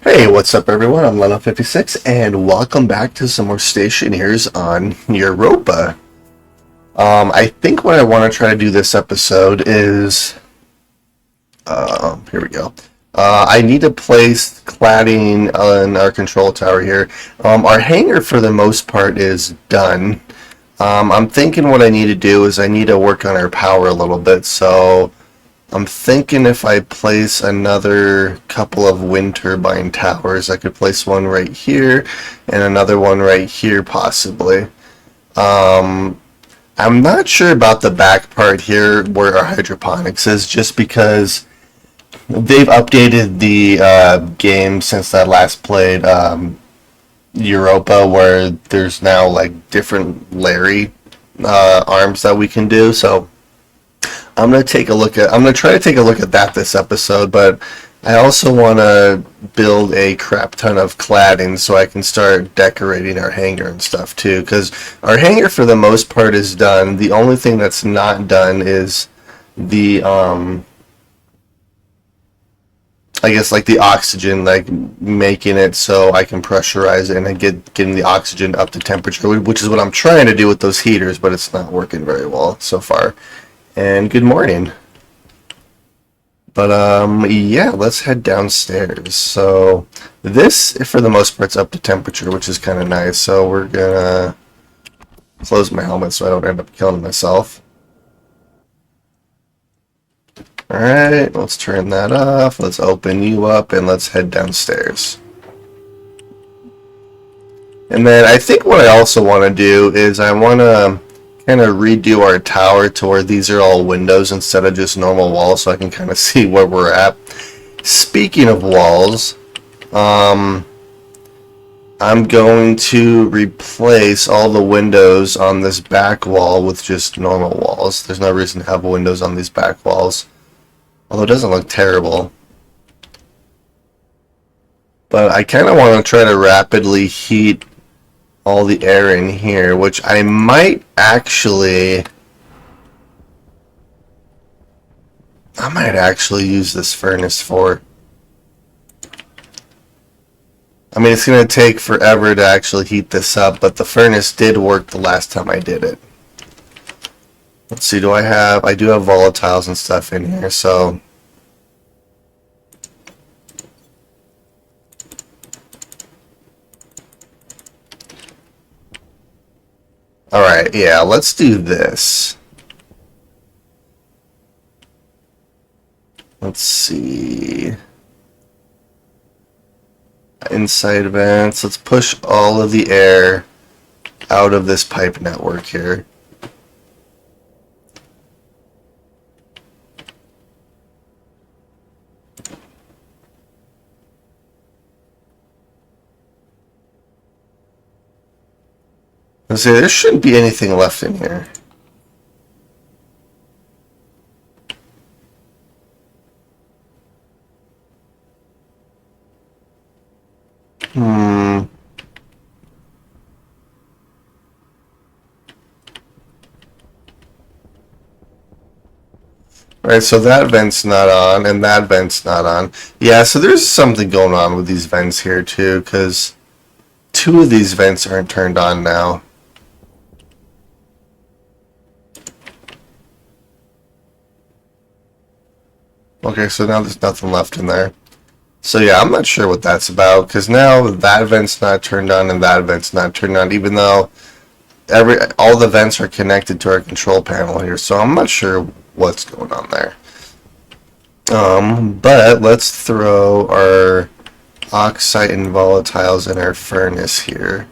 Hey, what's up everyone? I'm Leno56 and welcome back to some more Stationeers on Europa. I think what I want to try to do this episode is, here we go. I need to place cladding on our control tower here. Our hangar for the most part is done. I'm thinking what I need to do is I need to work on our power a little bit, so I'm thinking if I place another couple of wind turbine towers, I could place one right here and another one right here possibly. I'm not sure about the back part here where our hydroponics is, just because they've updated the game since I last played Europa, where there's now like different Larry arms that we can do. So I'm gonna try to take a look at that this episode, but I also want to build a crap ton of cladding so I can start decorating our hangar and stuff too, because our hangar for the most part is done. The only thing that's not done is the I guess like the oxygen, like making it so I can pressurize it and getting the oxygen up to temperature, which is what I'm trying to do with those heaters, but it's not working very well so far. And good morning. But yeah, let's head downstairs. So this, for the most part, is up to temperature, which is kind of nice. So we're gonna close my helmet so I don't end up killing myself. Alright, let's turn that off. Let's open you up and let's head downstairs. And then I think what I also want to do is I want to kind of redo our tower to where these are all windows instead of just normal walls, so I can kind of see where we're at. Speaking of walls, I'm going to replace all the windows on this back wall with just normal walls. There's no reason to have windows on these back walls, although it doesn't look terrible. But I kind of want to try to rapidly heat all the air in here, which I might actually use this furnace for. I mean, it's going to take forever to actually heat this up, but the furnace did work the last time I did it. Let's see, I do have volatiles and stuff in here, so alright, yeah, let's do this. Let's see. Inside vents. Let's push all of the air out of this pipe network here. Let's see, there shouldn't be anything left in here. Alright, so that vent's not on, and that vent's not on. Yeah, so there's something going on with these vents here, too, because two of these vents aren't turned on now. Okay, so now there's nothing left in there. So yeah, I'm not sure what that's about, because now that vent's not turned on and that vent's not turned on, even though all the vents are connected to our control panel here, so I'm not sure what's going on there. But let's throw our oxide and volatiles in our furnace here,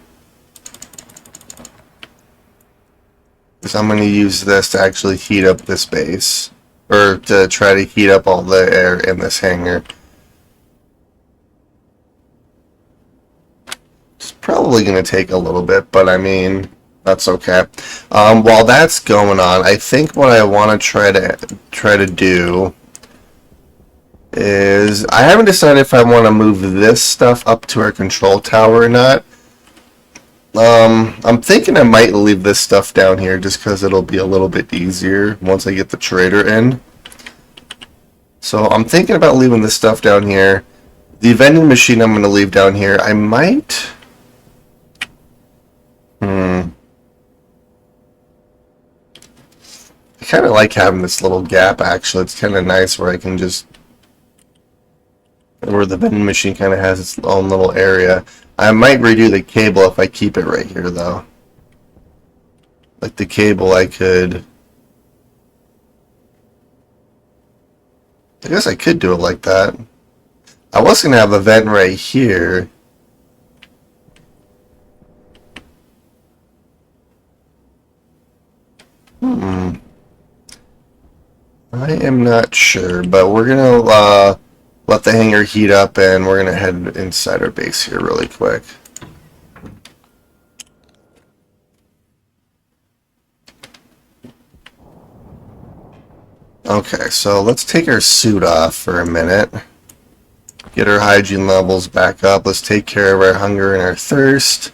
because I'm going to use this to actually heat up this base, or to try to heat up all the air in this hangar. It's probably going to take a little bit, but I mean, that's okay. While that's going on, I think what I want to try to do is, I haven't decided if I want to move this stuff up to our control tower or not. I'm thinking I might leave this stuff down here just because it'll be a little bit easier once I get the trader in. So I'm thinking about leaving this stuff down here. The vending machine I'm going to leave down here. I might... I kind of like having this little gap, actually. It's kind of nice where I can just... Where the vending machine kind of has its own little area. I might redo the cable if I keep it right here, though. Like the cable I could... I guess I could do it like that. I was going to have a vent right here. I am not sure, but we're going to let the hangar heat up and we're going to head inside our base here really quick. Okay, so let's take our suit off for a minute. Get our hygiene levels back up. Let's take care of our hunger and our thirst.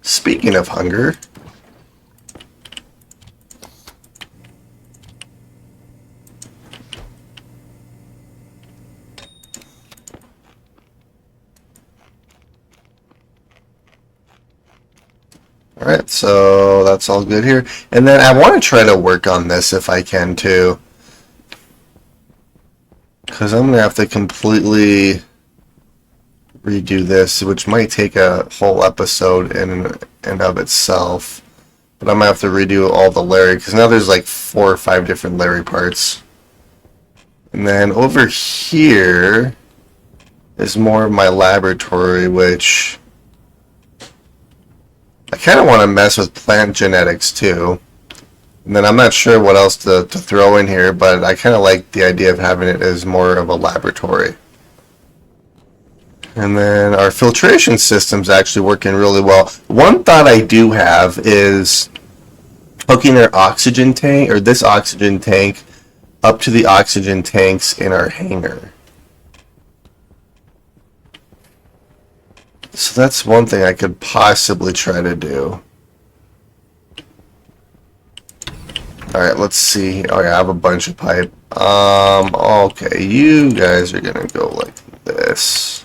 Speaking of hunger, alright, so that's all good here. And then I want to try to work on this if I can too. Because I'm going to have to completely redo this, which might take a whole episode in and of itself. But I'm going to have to redo all the Larry, because now there's like 4 or 5 different Larry parts. And then over here is more of my laboratory, which I kind of want to mess with plant genetics too. And then I'm not sure what else to throw in here, but I kind of like the idea of having it as more of a laboratory. And then our filtration system's actually working really well. One thought I do have is hooking our oxygen tank, or this oxygen tank, up to the oxygen tanks in our hangar. So that's one thing I could possibly try to do. Alright, let's see. Oh yeah, I have a bunch of pipe. Okay, you guys are gonna go like this.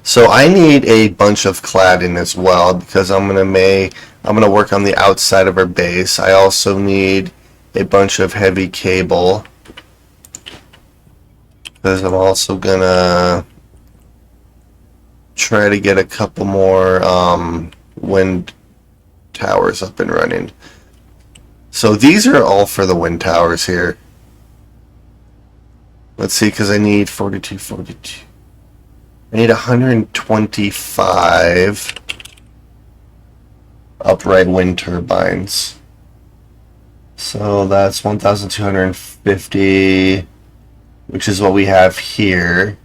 So I need a bunch of cladding as well, because I'm gonna work on the outside of our base. I also need a bunch of heavy cable, because I'm also gonna try to get a couple more wind towers up and running. So these are all for the wind towers here. Let's see, because I need 42. I need 125 upright wind turbines. So that's 1,250, which is what we have here.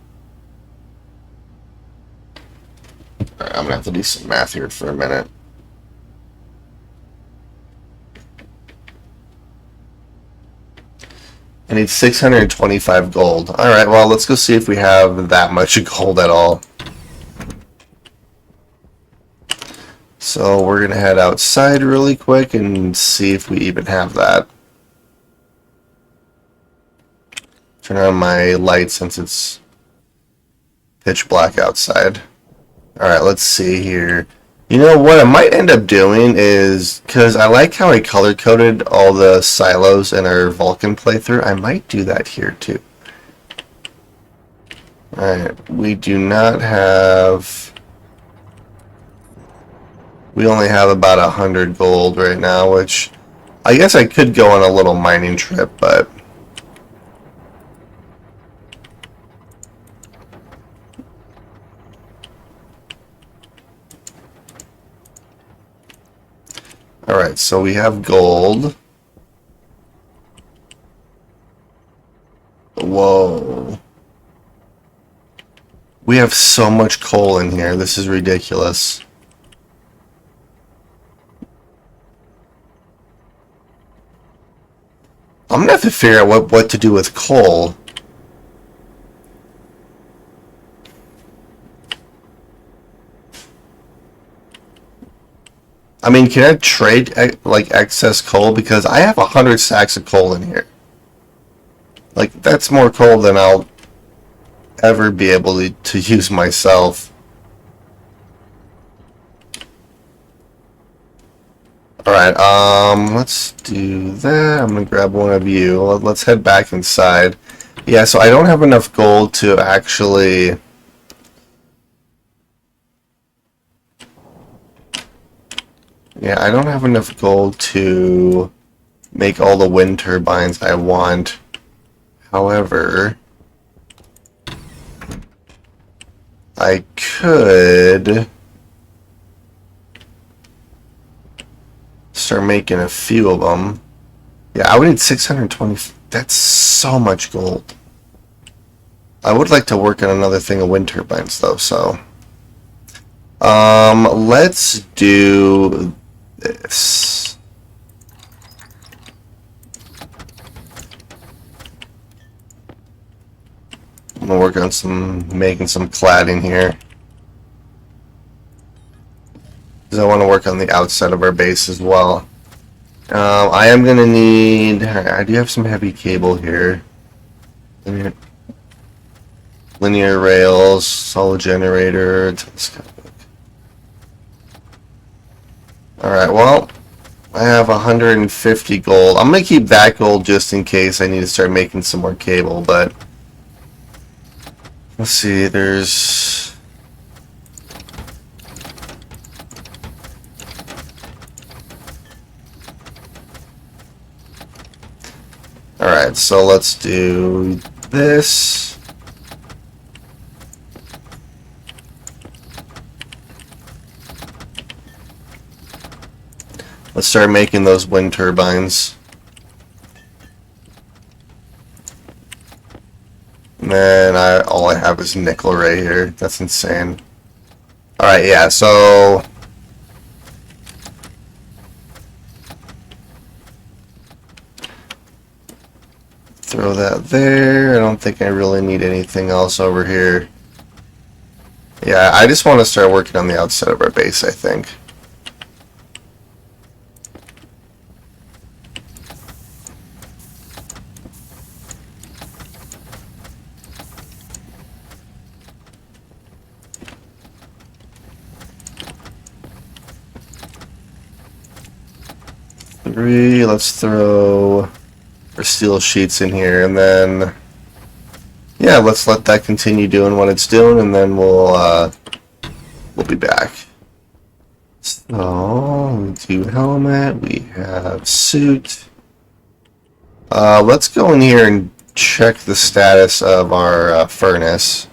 Alright, I'm gonna have to do some math here for a minute. I need 625 gold. Alright, well, let's go see if we have that much gold at all. So we're going to head outside really quick and see if we even have that. Turn on my light since it's pitch black outside. Alright, let's see here. You know what I might end up doing is, because I like how I color-coded all the silos in our Vulcan playthrough, I might do that here too. Alright, we do not have... We only have about 100 gold right now, which I guess I could go on a little mining trip, but... Alright, so we have gold. Whoa. We have so much coal in here. This is ridiculous. I'm gonna have to figure out what to do with coal. I mean, can I trade like excess coal? Because I have 100 sacks of coal in here. Like, that's more coal than I'll ever be able to use myself. Alright, let's do that. I'm gonna grab one of you. Let's head back inside. Yeah, so I don't have enough gold to actually... Yeah, I don't have enough gold to make all the wind turbines I want. However, I could start making a few of them. Yeah, I would need 620. That's so much gold. I would like to work on another thing of wind turbines though, so let's do this. I'm gonna work on making some cladding here. Because I want to work on the outside of our base as well. I am gonna need, I do have some heavy cable here. Linear rails, solid generator, telescopic. Alright, well, I have 150 gold. I'm going to keep that gold just in case I need to start making some more cable, but let's see, there's... Alright, so let's do this. Let's start making those wind turbines. And then all I have is nickel right here. That's insane. Alright, yeah, so... Throw that there. I don't think I really need anything else over here. Yeah, I just want to start working on the outside of our base, I think. Let's throw our steel sheets in here, and then yeah, let's let that continue doing what it's doing, and then we'll be back. So we do helmet, we have suit. Let's go in here and check the status of our furnace.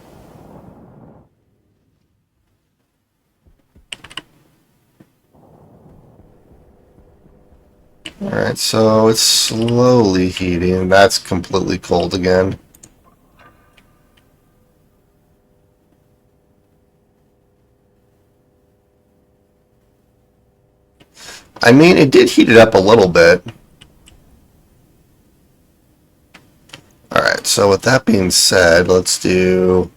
Alright, so it's slowly heating. That's completely cold again. I mean, it did heat it up a little bit. Alright, so with that being said, let's do...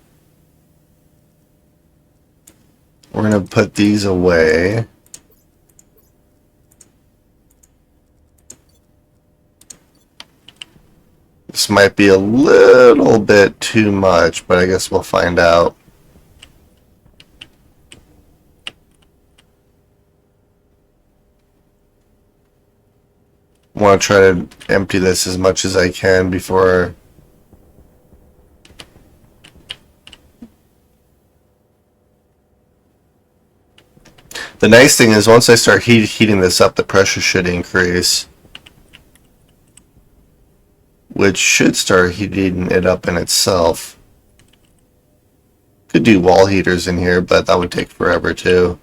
We're going to put these away. This might be a little bit too much, but I guess we'll find out. I want to try to empty this as much as I can before... The nice thing is once I start heating this up, the pressure should increase. Which should start heating it up in itself. Could do wall heaters in here, but that would take forever too.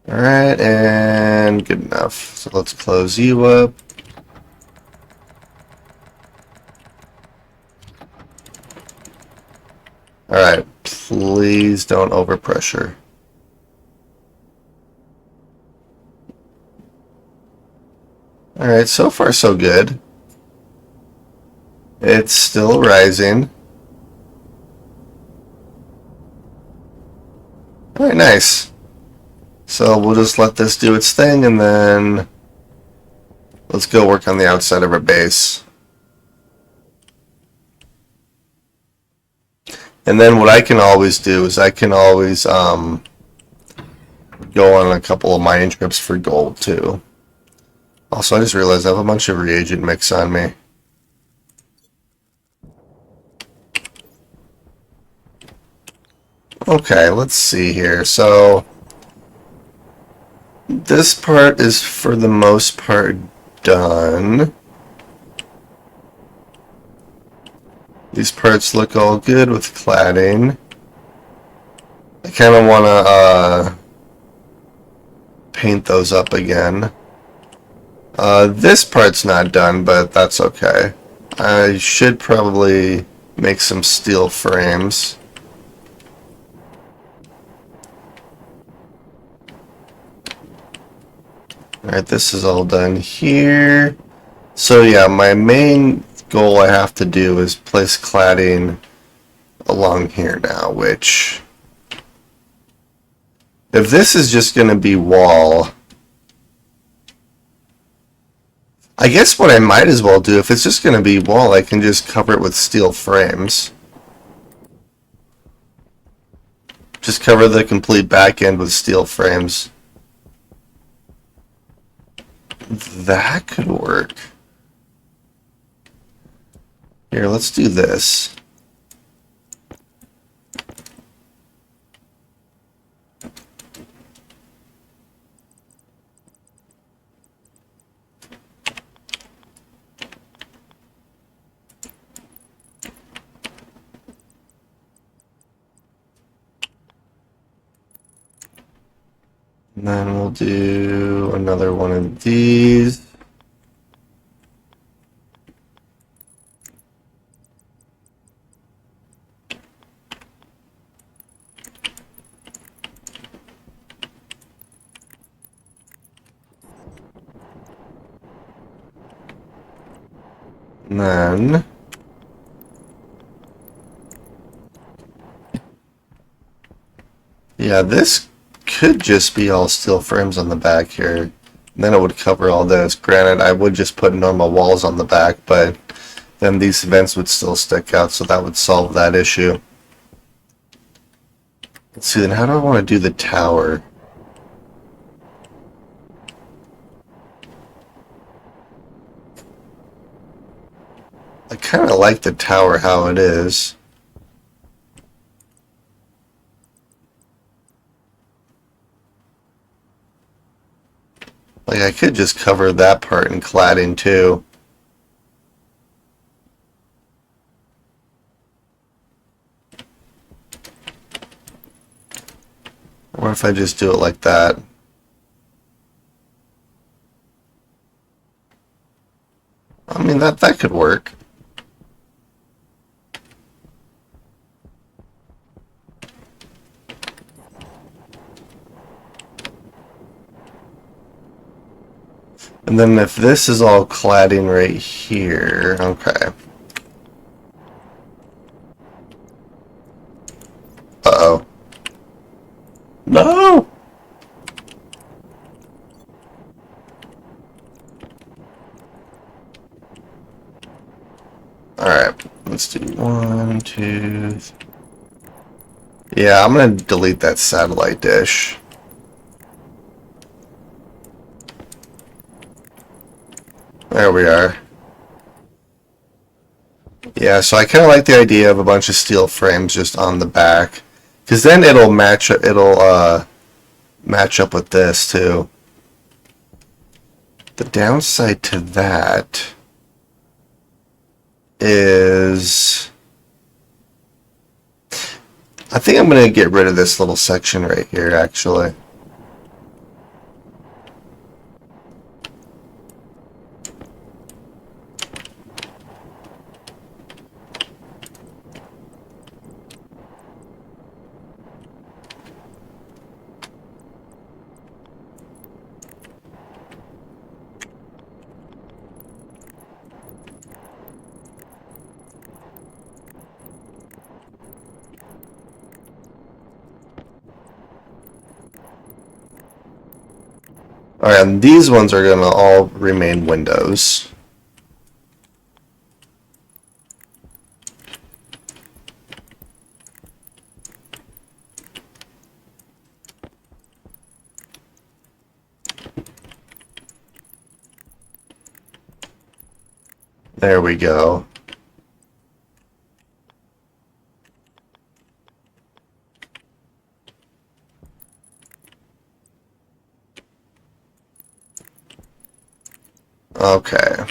Alright, and good enough. So let's close you up. Alright, please don't overpressure. Alright, so far so good. It's still rising. Very nice. So we'll just let this do its thing, and then let's go work on the outside of our base. And then what I can always do is I can always go on a couple of mining trips for gold too. Also, I just realized I have a bunch of reagent mix on me. Okay, let's see here. So this part is for the most part done. These parts look all good with cladding. I kind of want to paint those up again. This part's not done, but that's okay. I should probably make some steel frames. Alright, this is all done here. So yeah, my main goal I have to do is place cladding along here now, which... if this is just going to be wall... I guess what I might as well do, if it's just going to be wall, I can just cover it with steel frames. Just cover the complete back end with steel frames. That could work. Here, let's do this. And then we'll do another one of these. And then yeah, this could just be all steel frames on the back here. And then it would cover all this. Granted, I would just put normal walls on the back, but then these vents would still stick out, so that would solve that issue. Let's see, then how do I want to do the tower? I kind of like the tower how it is. Like, I could just cover that part in cladding too. Or if I just do it like that. I mean, that could work. And then if this is all cladding right here, okay. Uh-oh. No! Alright, let's do 1, 2... Yeah, I'm gonna delete that satellite dish. There we are. Yeah, so I kind of like the idea of a bunch of steel frames just on the back, because then it'll match up with this too. The downside to that is I think I'm going to get rid of this little section right here, actually. Alright, and these ones are going to all remain windows. There we go. Okay.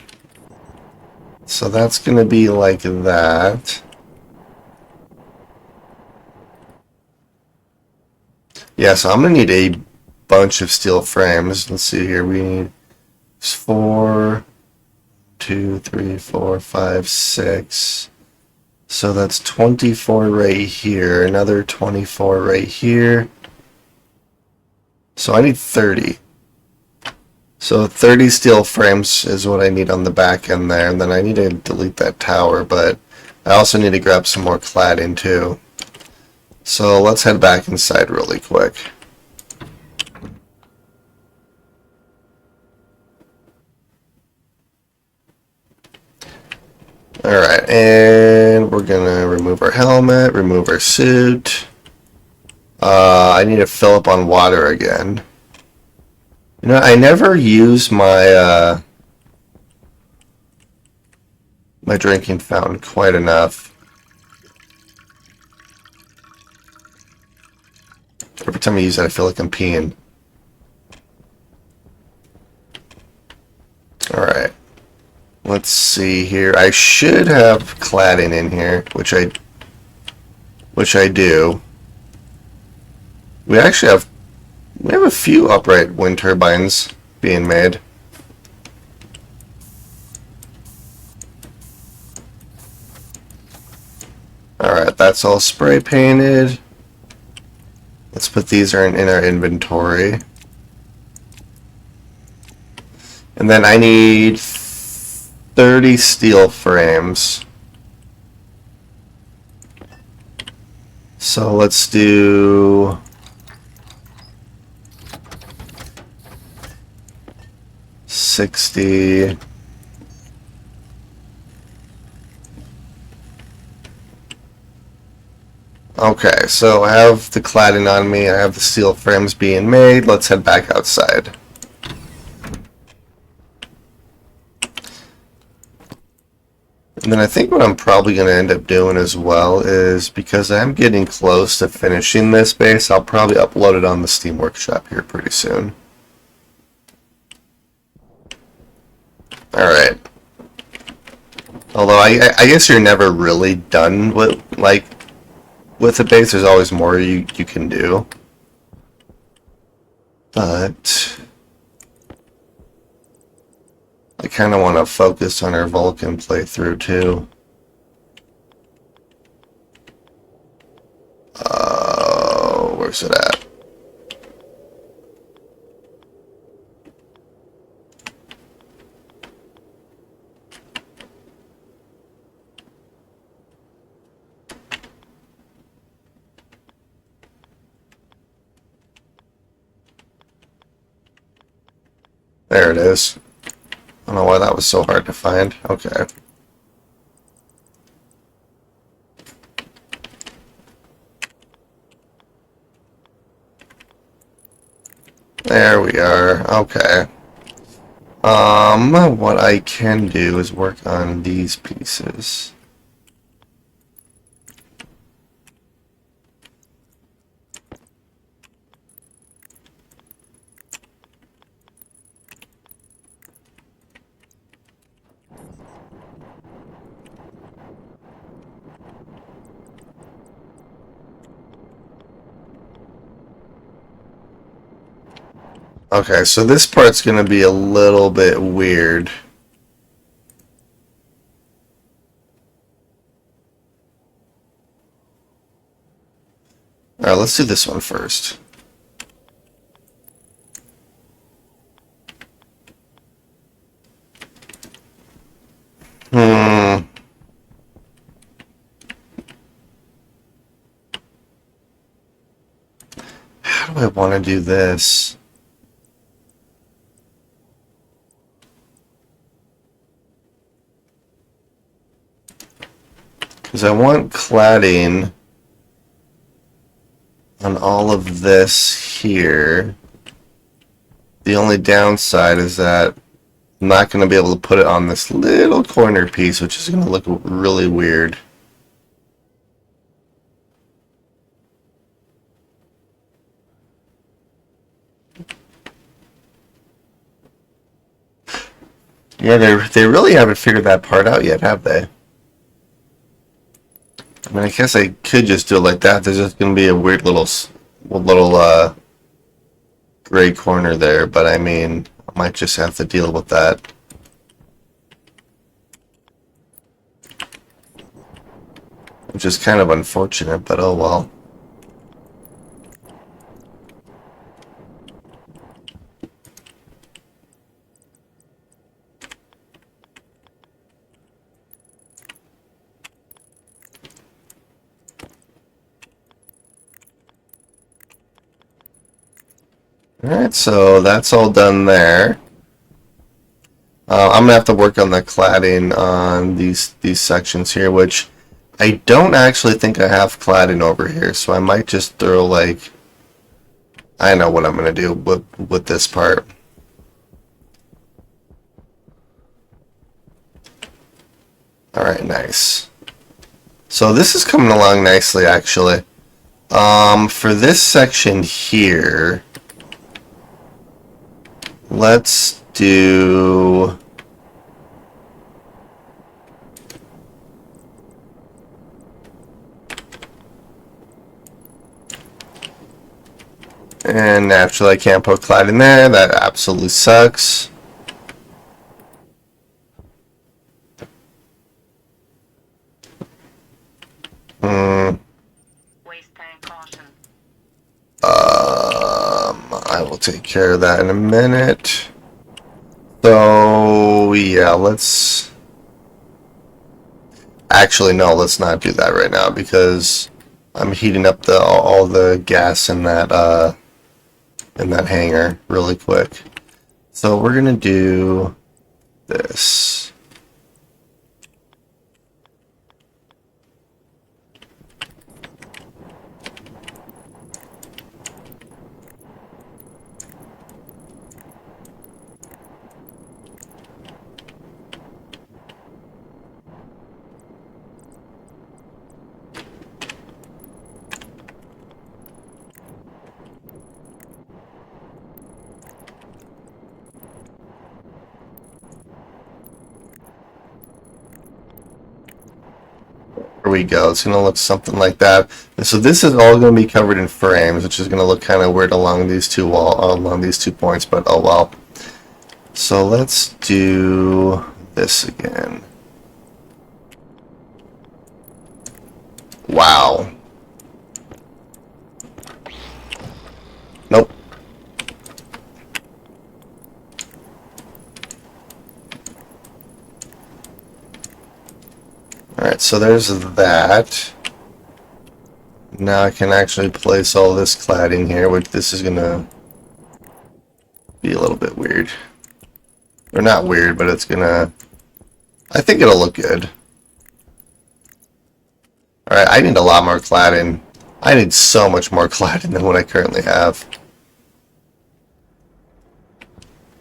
So that's going to be like that. Yeah, so I'm going to need a bunch of steel frames. Let's see here. We need 4, 2, 3, 4, 5, 6. So that's 24 right here. Another 24 right here. So I need 30. So 30 steel frames is what I need on the back end there. And then I need to delete that tower, but I also need to grab some more cladding too. So let's head back inside really quick. Alright, and we're gonna remove our helmet, remove our suit. I need to fill up on water again. You know, I never use my my drinking fountain quite enough. Every time I use it, I feel like I'm peeing. Alright. Let's see here. I should have cladding in here, which I do. We actually have a few upright wind turbines being made. Alright, that's all spray painted. Let's put these in our inventory. And then I need 30 steel frames. So let's do 60. Okay, so I have the cladding on me, I have the steel frames being made. Let's head back outside. And then I think what I'm probably going to end up doing as well is, because I'm getting close to finishing this base, I'll probably upload it on the Steam Workshop here pretty soon. Alright. Although I guess you're never really done with a base. There's always more you can do. But I kind of want to focus on our Vulcan playthrough too. Where's it at? There it is. I don't know why that was so hard to find. Okay. There we are. Okay. What I can do is work on these pieces. Okay, so this part's gonna be a little bit weird. Alright, let's do this one first. How do I want to do this? Because I want cladding on all of this here. The only downside is that I'm not going to be able to put it on this little corner piece, which is going to look really weird. Yeah, they really haven't figured that part out yet, have they? I mean, I guess I could just do it like that. There's just going to be a weird little gray corner there, but I mean, I might just have to deal with that. Which is kind of unfortunate, but oh well. Alright, so that's all done there. I'm gonna have to work on the cladding on these sections here, which I don't actually think I have cladding over here, so I might just throw like, I know what I'm gonna do with this part. Alright, nice. So this is coming along nicely actually. For this section here, let's do and naturally I can't put clad in there. That absolutely sucks. I will take care of that in a minute. So yeah, let's actually no, let's not do that right now because I'm heating up all the gas in that hangar really quick. So we're gonna do this. Here we go. It's going to look something like that. And so this is all going to be covered in frames, which is going to look kind of weird along these two points, but oh well. So let's do this again. Wow. Nope. Alright, so there's that. Now I can actually place all this cladding here, which this is gonna be a little bit weird. Or not weird, but it's gonna... I think it'll look good. Alright, I need a lot more cladding. I need so much more cladding than what I currently have.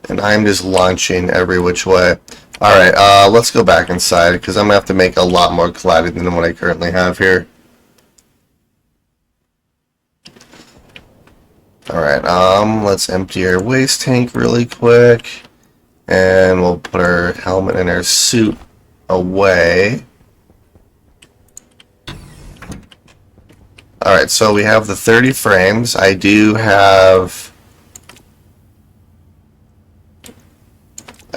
And I'm just launching every which way. Alright, let's go back inside, because I'm going to have to make a lot more cladding than what I currently have here. Alright, let's empty our waste tank really quick. And we'll put our helmet and our suit away. Alright, so we have the 30 frames. I do have...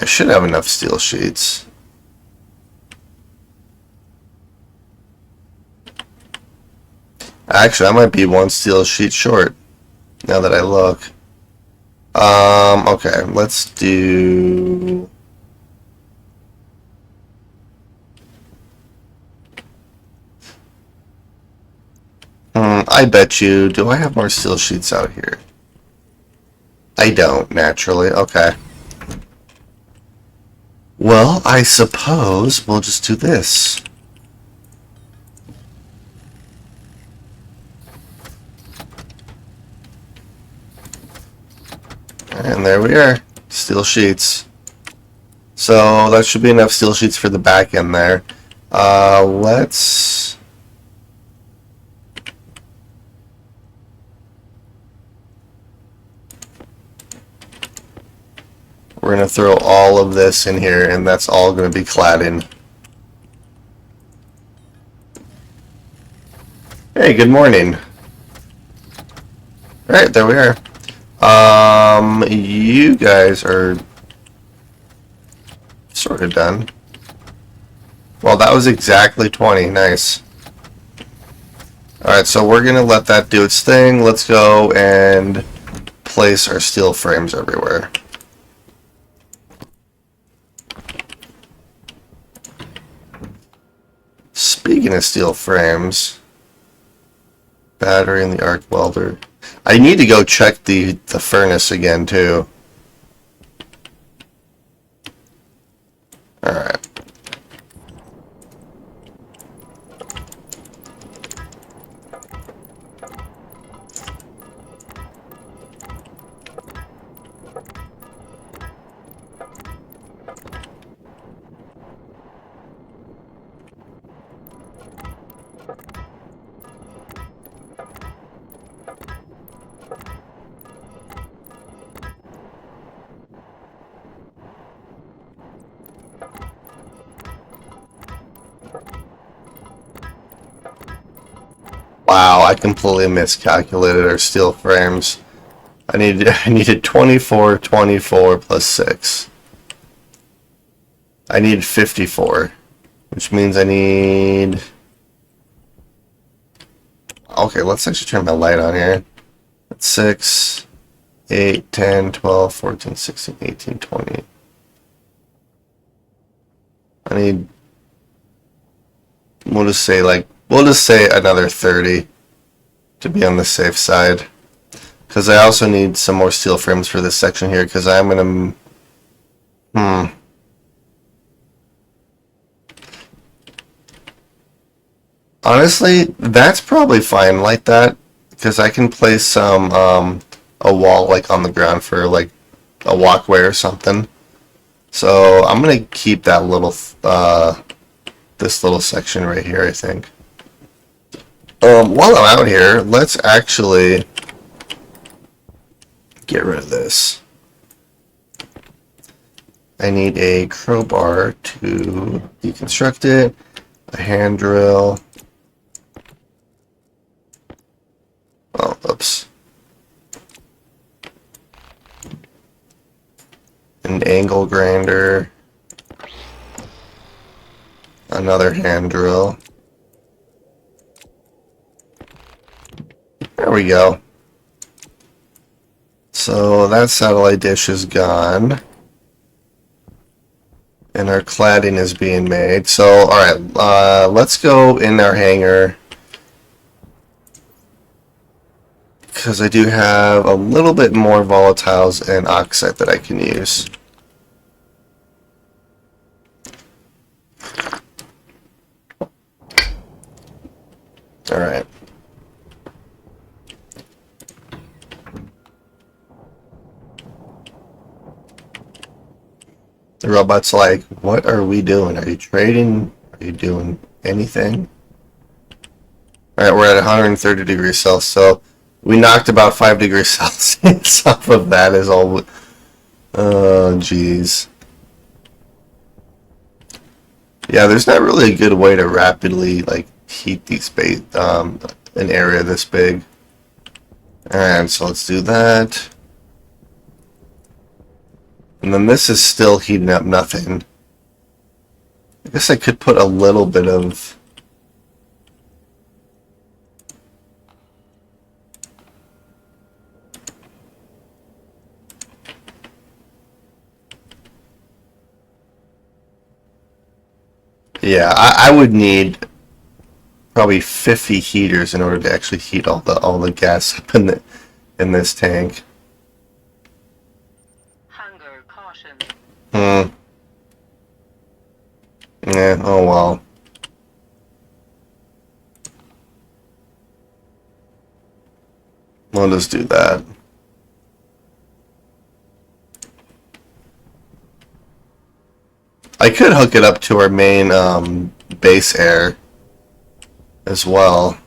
I should have enough steel sheets. Actually, I might be one steel sheet short, now that I look. Okay, let's do... I bet you, do I have more steel sheets out here? I don't, naturally. Okay. Well, I suppose we'll just do this. And there we are, steel sheets. So that should be enough steel sheets for the back end there. Let's... We're going to throw all of this in here, and that's all going to be cladding. Hey, good morning. Alright, there we are. You guys are sort of done. Well, that was exactly 20. Nice. Alright, so we're going to let that do its thing. Let's go and place our steel frames everywhere. Speaking of steel frames, battery and the arc welder. I need to go check the furnace again too. Alright. Wow, I completely miscalculated our steel frames. I needed 24, 24 plus 6. I need 54, which means I need... Okay, let's actually turn my light on here. That's 6, 8, 10, 12, 14, 16, 18, 20. I need... We'll just say another 30 to be on the safe side. Because I also need some more steel frames for this section here, because I'm going to... Honestly, that's probably fine like that, because I can place some, a wall, like, on the ground for, like, a walkway or something. So, I'm going to keep that little, this little section right here, I think. While I'm out here, let's actually get rid of this. I need a crowbar to deconstruct it, a hand drill. Oh, oops. An angle grinder. Another hand drill. There we go. So that satellite dish is gone. And our cladding is being made. So, alright, let's go in our hangar. Because I do have a little bit more volatiles and oxide that I can use. Alright. The robot's like, what are we doing? Are you trading? Are you doing anything? Alright, we're at 130 degrees Celsius, so we knocked about 5 degrees Celsius off of that is all. Oh, jeez. Yeah, there's not really a good way to rapidly, like, heat these an area this big. Alright, so let's do that. And then this is still heating up nothing. I guess I could put a little bit of... Yeah, I would need probably 50 heaters in order to actually heat all the gas up in this tank. Hunger caution. Yeah, oh well. We'll just do that. I could hook it up to our main base air as well.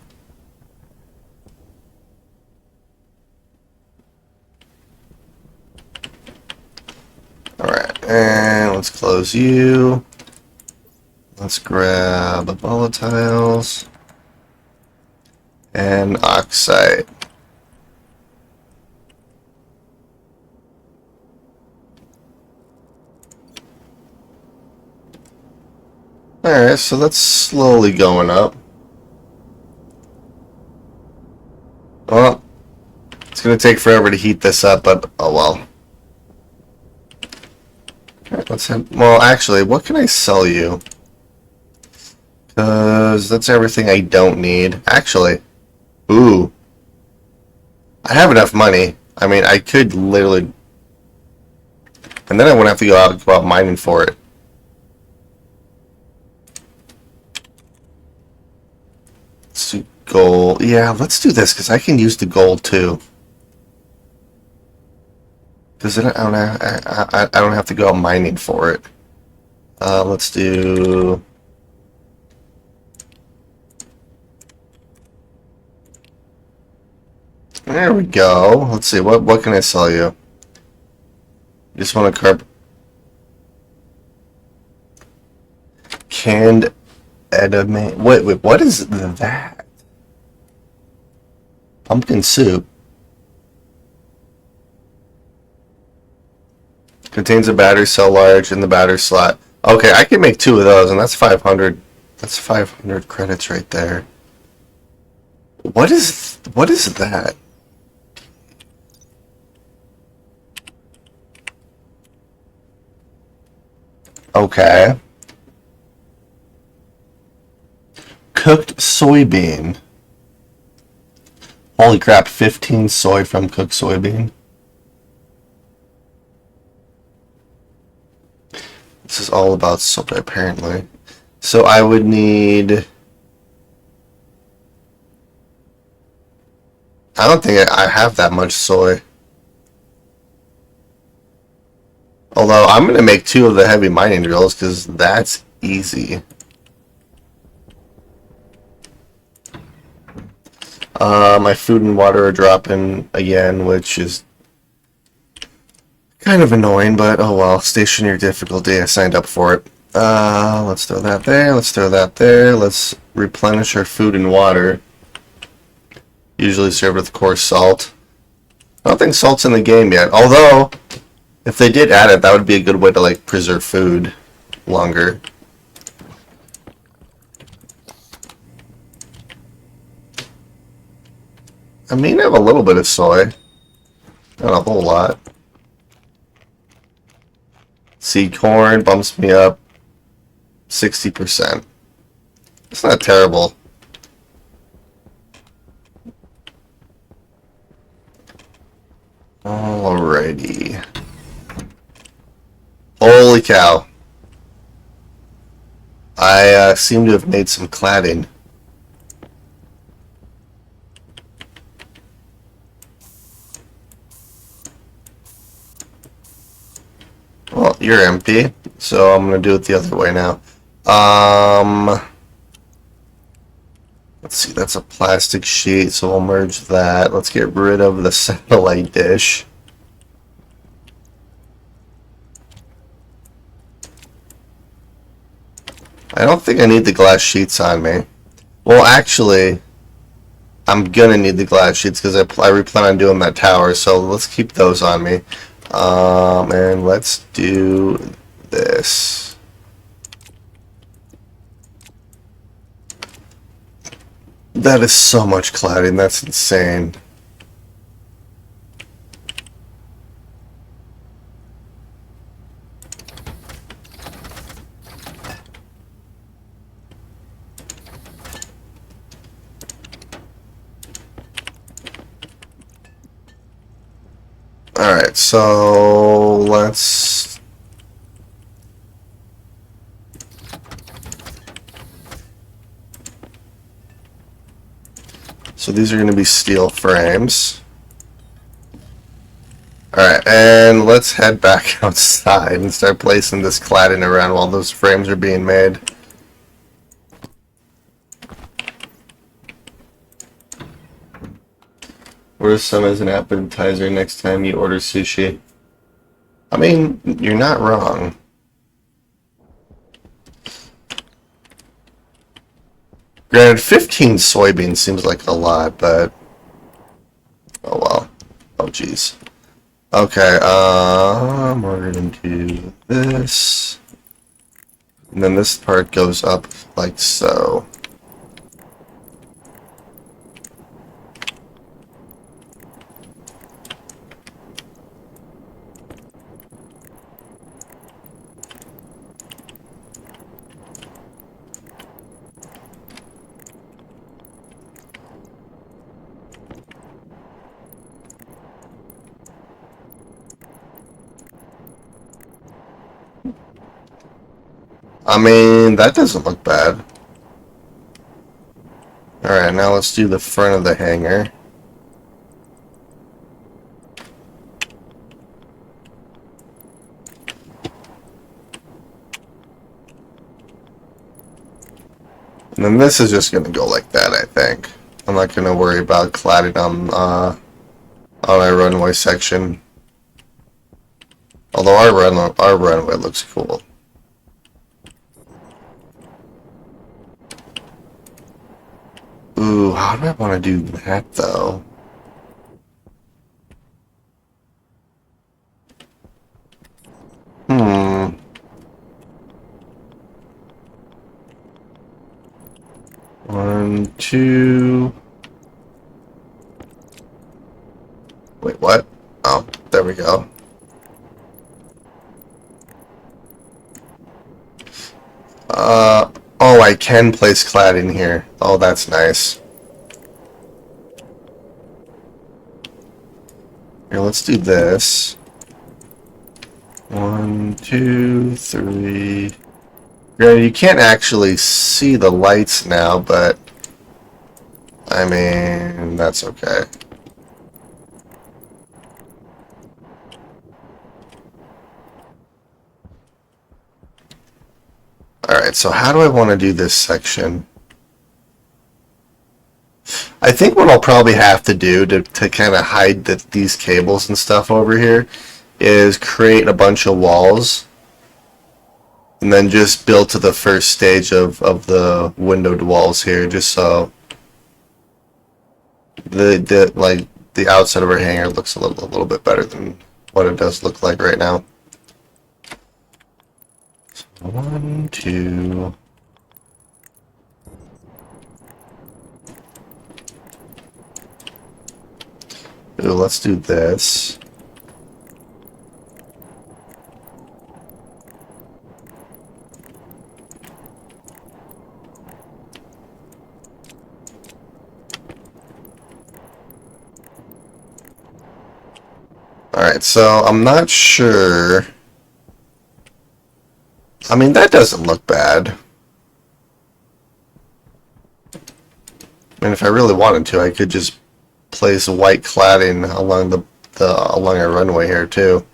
Alright, and let's close you. Let's grab the volatiles and oxide. Alright, so that's slowly going up. Well, it's going to take forever to heat this up, but oh well. Alright, let's have, well, actually, what can I sell you? Because that's everything I don't need. Actually, ooh. I have enough money. I mean, I could literally... And then I wouldn't have to go out mining for it. Let's do gold. Yeah, let's do this, because I can use the gold, too. Because I don't have to go out mining for it. Let's do... There we go. Let's see, what can I sell you? You just want a carb... Canned edamame. Wait, what is that? Pumpkin soup. Contains a battery cell large in the battery slot. Okay, I can make 2 of those, and that's 500. That's 500 credits right there. What is that? Okay. Cooked soybean. Holy crap, 15 soy from cooked soybean. This is all about soy, apparently. So I would need... I don't think I have that much soy. Although, I'm going to make 2 of the heavy mining drills, because that's easy. My food and water are dropping again, which is kind of annoying, but oh well. Stationery difficulty, I signed up for it. Let's throw that there, let's throw that there. Let's replenish our food and water. Usually served with coarse salt. I don't think salt's in the game yet, although... If they did add it, that would be a good way to, like, preserve food longer. I mean, I have a little bit of soy. Not a whole lot. Seed corn bumps me up 60%. It's not terrible. Alrighty. Holy cow. I seem to have made some cladding. Well, you're empty, so I'm going to do it the other way now. Let's see, that's a plastic sheet, so we'll merge that. Let's get rid of the satellite dish. I don't think I need the glass sheets on me. Well, actually, I'm gonna need the glass sheets because I plan on doing that tower, so let's keep those on me. And let's do this. That is so much cladding, that's insane. Alright, so let's... So these are going to be steel frames. Alright, and let's head back outside and start placing this cladding around while those frames are being made. Order some as an appetizer next time you order sushi. I mean, you're not wrong. Granted, 15 soybeans seems like a lot, but oh well. Oh jeez. Okay, we're gonna do this. And then this part goes up like so. I mean, that doesn't look bad. Alright, now let's do the front of the hanger. And then this is just going to go like that, I think. I'm not going to worry about cladding on our runway section. Although our runway looks cool. Ooh, how do I want to do that, though? One, two... Wait, what? Oh, there we go. Oh, I can place cladding here. Oh, that's nice. Here, let's do this. 1, 2, 3. Granted, you can't actually see the lights now, but I mean, that's okay. Alright, so how do I want to do this section? I think what I'll probably have to do to kind of hide these cables and stuff over here is create a bunch of walls and then just build to the first stage of the windowed walls here, just so the outside of our hanger looks a little bit better than what it does look like right now. So 1, 2. Ooh, let's do this. Alright, so I'm not sure. I mean, that doesn't look bad. I mean, if I really wanted to, I could just place white cladding along along our runway here too.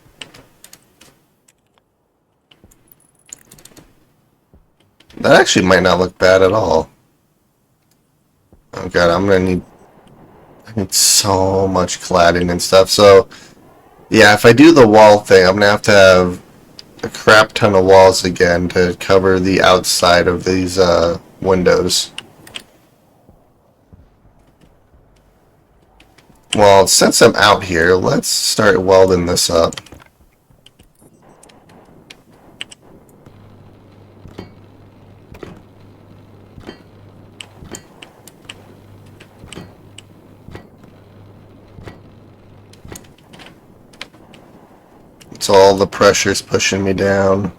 That actually might not look bad at all. Oh god, I need so much cladding and stuff. So yeah, if I do the wall thing, I'm gonna have a crap ton of walls again to cover the outside of these windows. Well, since I'm out here, let's start welding this up. It's all the pressure's pushing me down.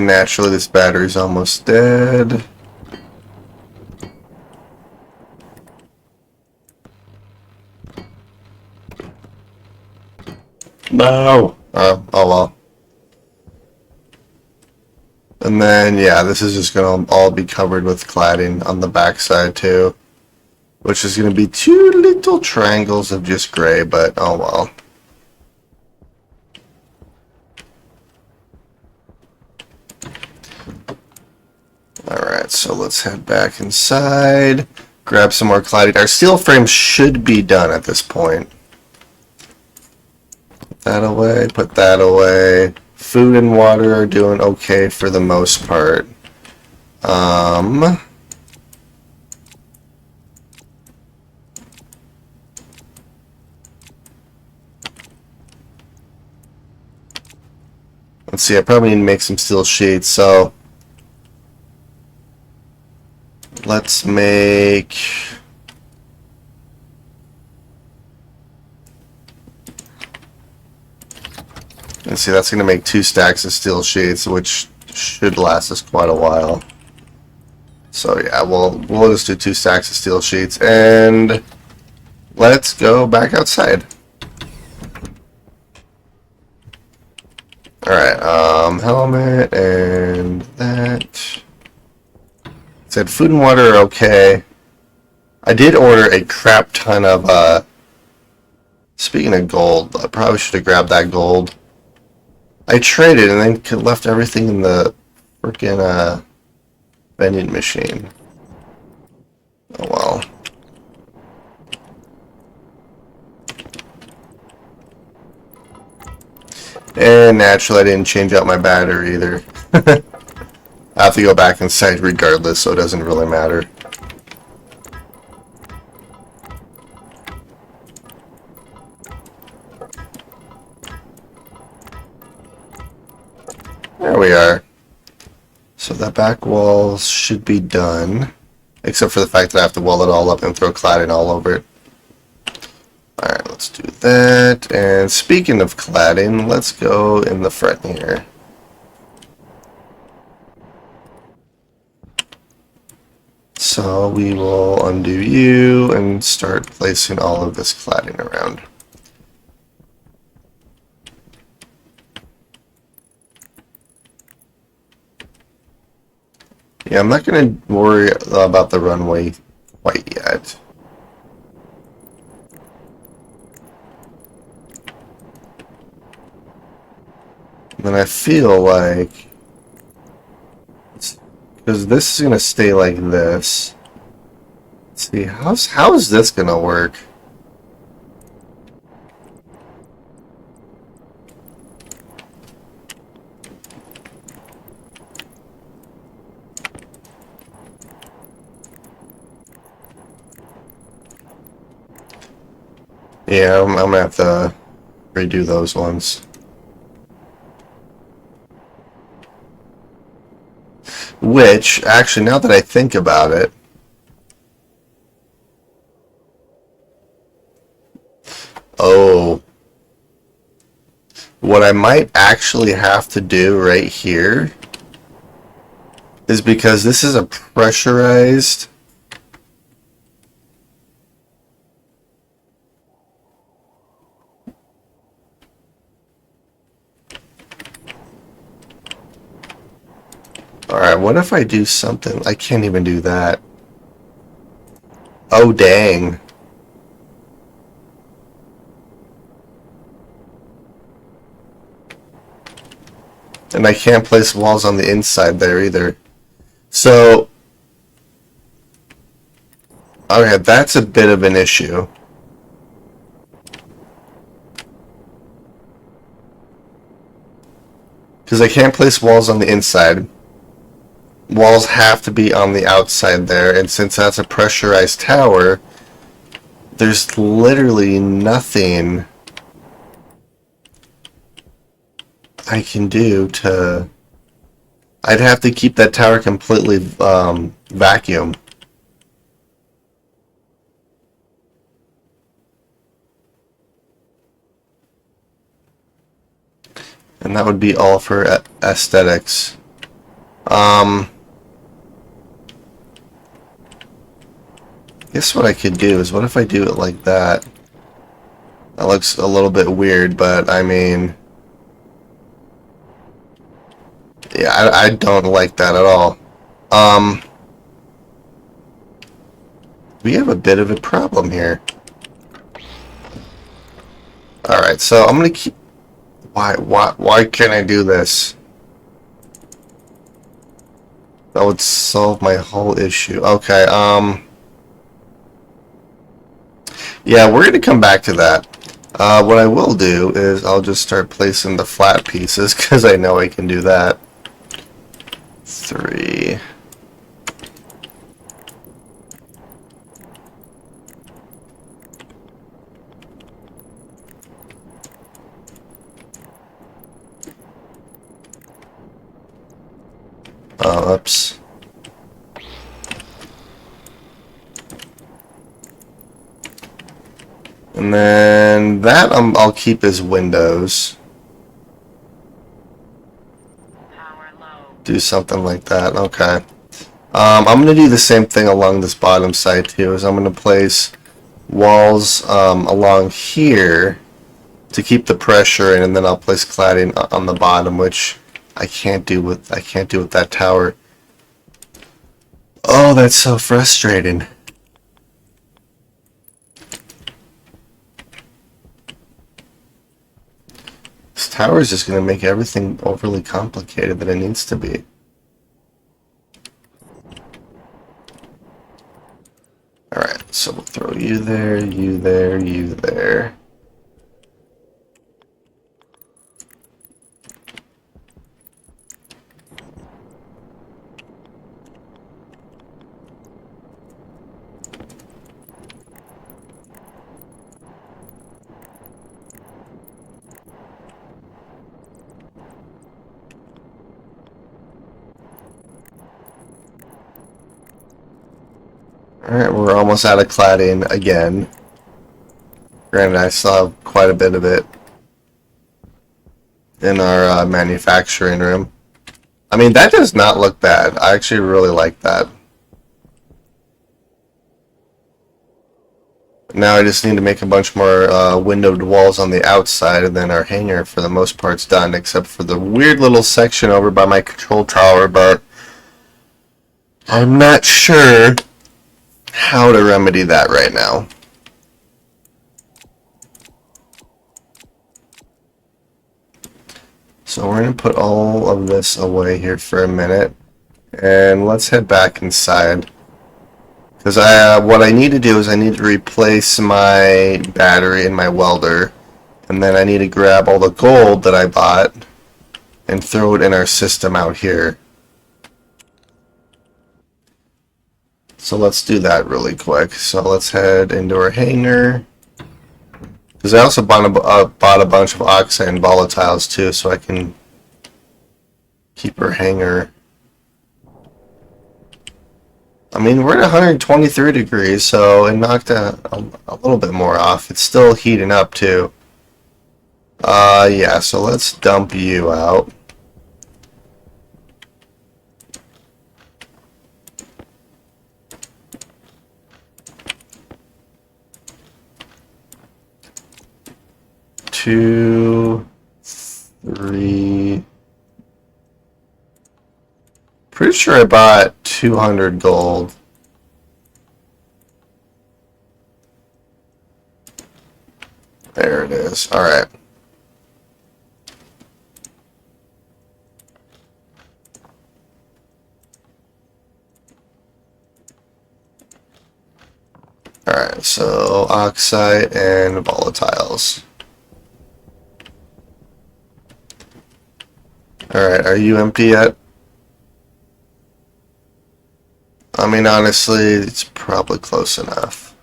And naturally this battery's almost dead. No! Oh well. And then, yeah, this is just going to all be covered with cladding on the backside too. Which is going to be two little triangles of just gray, but oh well. Alright, so let's head back inside. Grab some more cladding. Our steel frame should be done at this point. Put that away, put that away. Food and water are doing okay for the most part. Let's see, I probably need to make some steel sheets, so let's make... And see, that's going to make 2 stacks of steel sheets, which should last us quite a while. So yeah, we'll just do 2 stacks of steel sheets, and let's go back outside. Alright, helmet, and that. Said food and water are okay. I did order a crap ton of, speaking of gold, I probably should have grabbed that gold. I traded and then left everything in the freaking vending machine. Oh well. And naturally I didn't change out my battery either. I have to go back inside regardless, so it doesn't really matter. There we are. So that back wall should be done. Except for the fact that I have to wall it all up and throw cladding all over it. Alright, let's do that. And speaking of cladding, let's go in the front here. So we will undo you and start placing all of this cladding around. Yeah, I'm not going to worry about the runway quite yet. And then I feel like, because this is going to stay like this. Let's see, how is this going to work? Yeah, I'm going to have to redo those ones. Which, actually, now that I think about it, oh, what I might actually have to do right here is, because this is a pressurized Alright, what if I do something? I can't even do that. Oh, dang. And I can't place walls on the inside there either. So, okay, that's a bit of an issue. Because I can't place walls on the inside. Walls have to be on the outside there, and since that's a pressurized tower, there's literally nothing I can do to... I'd have to keep that tower completely vacuum. And that would be all for aesthetics. I guess what I could do is, what if I do it like that? That looks a little bit weird, but I mean, yeah, I don't like that at all. Um, we have a bit of a problem here. Alright, so I'm gonna keep... Why can't I do this? That would solve my whole issue. Okay, yeah, we're gonna come back to that. What I will do is I'll just start placing the flat pieces, because I know I can do that. 3... Oh, oops. And then that I'll keep as windows. Do something like that. Okay. I'm going to do the same thing along this bottom side too. Is I'm going to place walls along here to keep the pressure in, and then I'll place cladding on the bottom, which I can't do with that tower. Oh, that's so frustrating. This tower is just going to make everything overly complicated than it needs to be. Alright, so we'll throw you there, you there, you there. Alright, we're almost out of cladding again. Granted, I still have quite a bit of it in our manufacturing room. I mean, that does not look bad. I actually really like that. Now I just need to make a bunch more windowed walls on the outside, and then our hangar for the most part's done, except for the weird little section over by my control tower, but I'm not sure how to remedy that right now. So we're going to put all of this away here for a minute, and let's head back inside. Because what I need to do is I need to replace my battery and my welder, and then I need to grab all the gold that I bought and throw it in our system out here. So let's do that really quick. So let's head into our hangar. Because I also bought a bunch of oxide and volatiles too, so I can keep our hangar. I mean, we're at 123 degrees, so it knocked a little bit more off. It's still heating up too. Yeah, so let's dump you out. Two, three. Pretty sure I bought 200 gold. There it is. All right. All right. So oxide and volatiles. All right. Are you empty yet? I mean, honestly, it's probably close enough.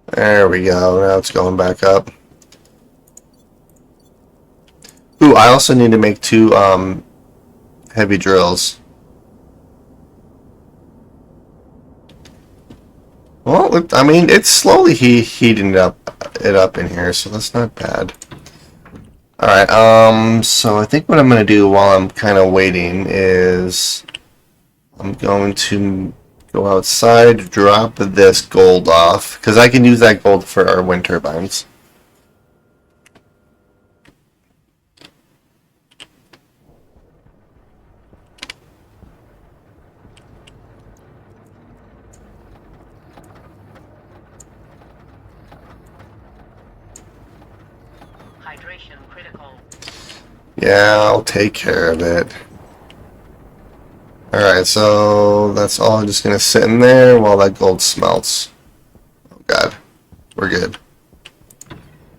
There we go. Now it's going back up. I also need to make 2 heavy drills. Well, I mean, it's slowly heating it up in here, so that's not bad. Alright, so I think what I'm going to do while I'm kind of waiting is I'm going to go outside, drop this gold off, because I can use that gold for our wind turbines. Hydration critical. Yeah, I'll take care of it. Alright, so that's all just going to sit in there while that gold smelts. Oh god, we're good.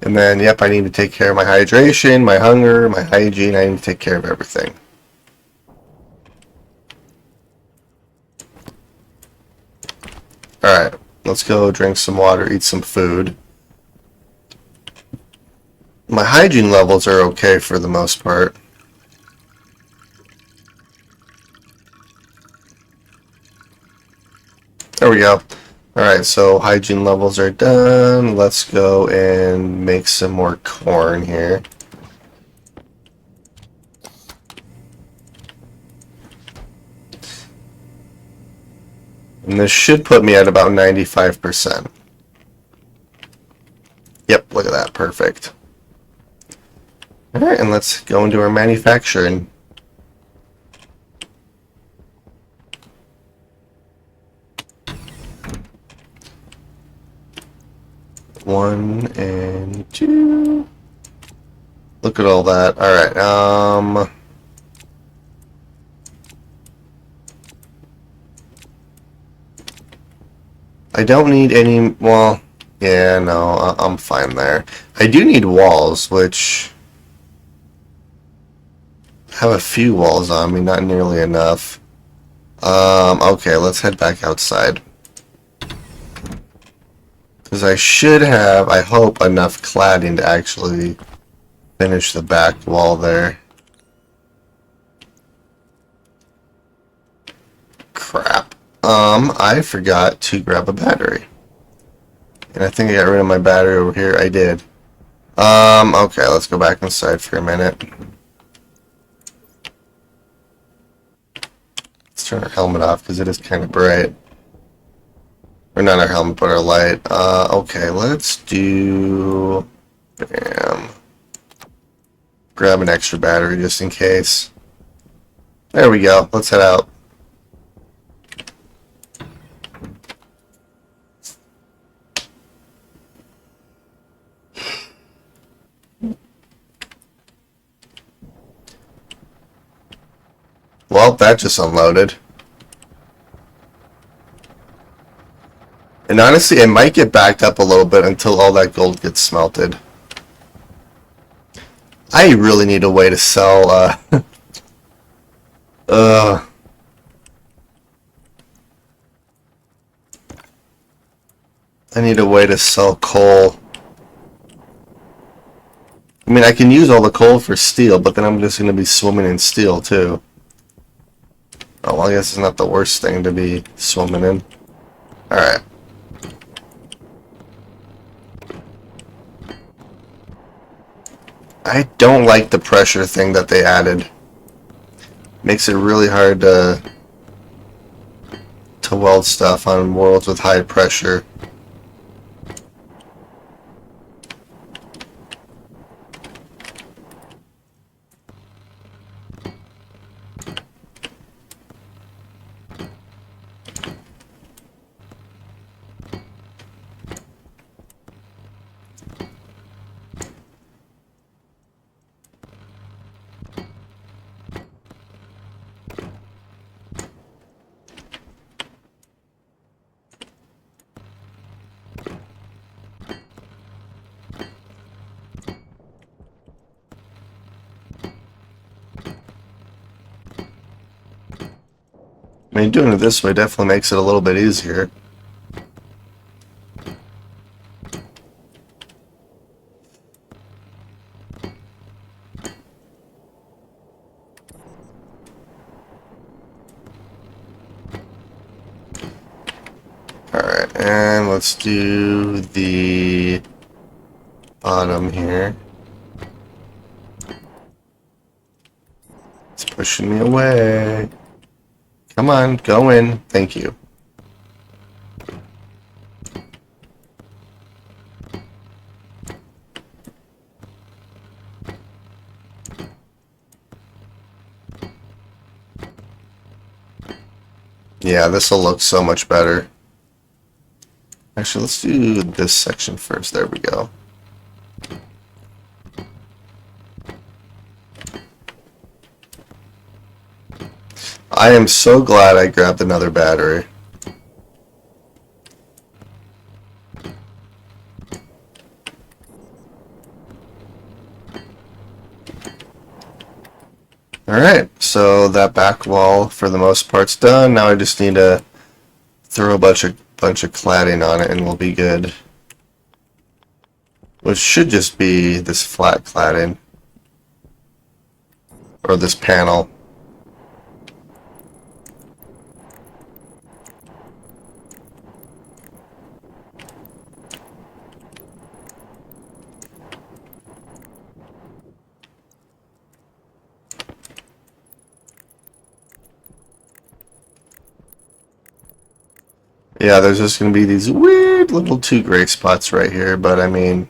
And then, yep, I need to take care of my hydration, my hunger, my hygiene. I need to take care of everything. Alright, let's go drink some water, eat some food. My hygiene levels are okay for the most part. There we go. Alright, so hygiene levels are done. Let's go and make some more corn here. And this should put me at about 95%. Yep, look at that. Perfect. Alright, and let's go into our manufacturing. One and two. Look at all that. Alright, I don't need any, well, yeah, no, I'm fine there. I do need walls, which have a few walls on me, not nearly enough. Okay, let's head back outside. Because I should have, I hope, enough cladding to actually finish the back wall there. Crap. I forgot to grab a battery. And I think I got rid of my battery over here. I did. Okay, let's go back inside for a minute. Let's turn our helmet off because it is kind of bright. Or not our helmet, but our light. Okay, let's do... Bam. Grab an extra battery just in case. There we go. Let's head out. Well, that just unloaded. And honestly, it might get backed up a little bit until all that gold gets smelted. I really need a way to sell, I need a way to sell coal. I mean, I can use all the coal for steel, but then I'm just going to be swimming in steel, too. Oh, well, I guess it's not the worst thing to be swimming in. Alright. I don't like the pressure thing that they added. Makes it really hard to weld stuff on worlds with high pressure. I mean, doing it this way definitely makes it a little bit easier. let's do the bottom here. It's pushing me away. Come on, go in. Thank you. Yeah, this will look so much better. Actually, let's do this section first. There we go. I am so glad I grabbed another battery. Alright, so that back wall for the most part's done. Now I just need to throw a bunch of cladding on it and we'll be good. Which should just be this flat cladding. Or this panel. Yeah, there's just going to be these weird little 2 gray spots right here, but I mean,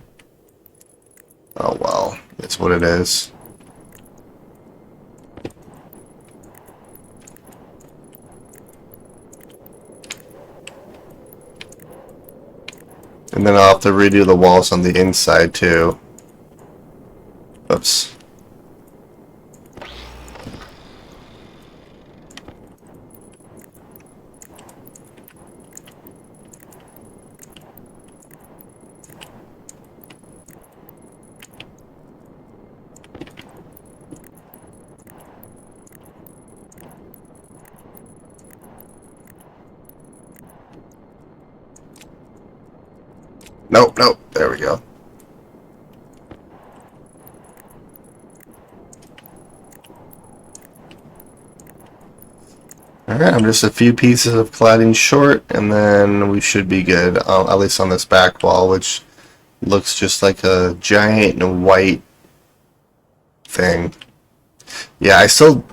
oh well, it's what it is. And then I'll have to redo the walls on the inside too. Oops. Nope, nope, there we go. Alright, I'm just a few pieces of cladding short, and then we should be good, at least on this back wall, which looks just like a giant white thing. Yeah, I still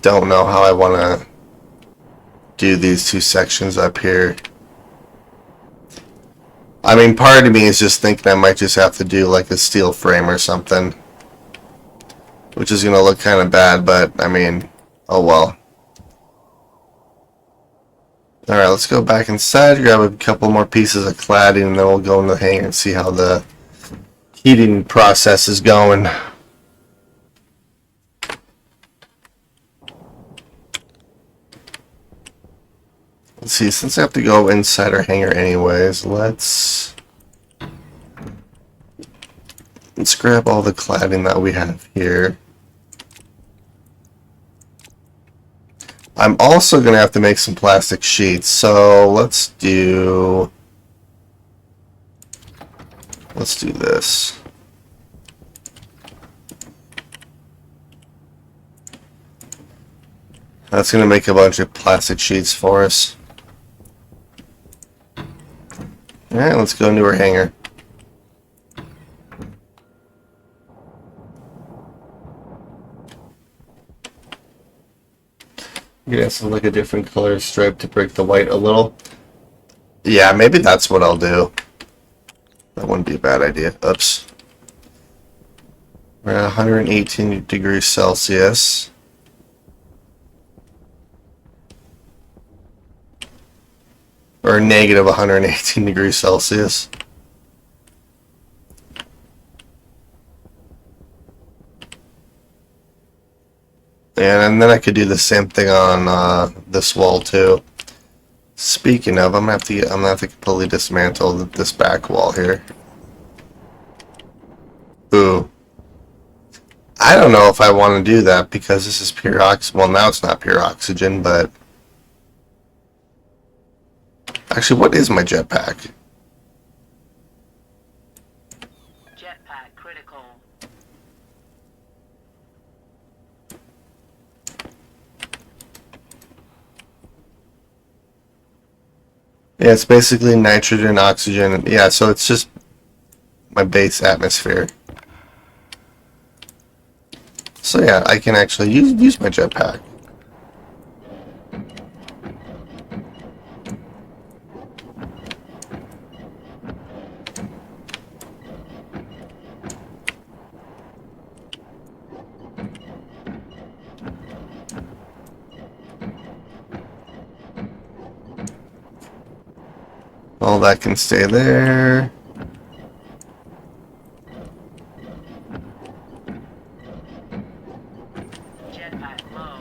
don't know how I want to do these 2 sections up here. I mean, part of me is just thinking I might just have to do like a steel frame or something. Which is going to look kind of bad, but I mean, oh well. Alright, let's go back inside, grab a couple more pieces of cladding, and then we'll go in the hangar and see how the heating process is going. Let's see, since I have to go inside our hangar anyways, let's grab all the cladding that we have here. I'm also going to have to make some plastic sheets, so let's do this. That's going to make a bunch of plastic sheets for us. Alright, let's go into our hangar. I'm gonna have some like a different color stripe to break the white a little. Yeah, maybe that's what I'll do. That wouldn't be a bad idea. Oops. We're at 118 degrees Celsius. Or negative 118 degrees Celsius. And then I could do the same thing on this wall too. Speaking of, I'm gonna have to completely dismantle this back wall here. Ooh. I don't know if I want to do that because this is pure oxygen. Well, now it's not pure oxygen, but actually, what is my jetpack? jetpack critical. Yeah, it's basically nitrogen, oxygen. Yeah, so it's just my base atmosphere. So yeah, I can actually use my jetpack. All that can stay there. Jetpack low.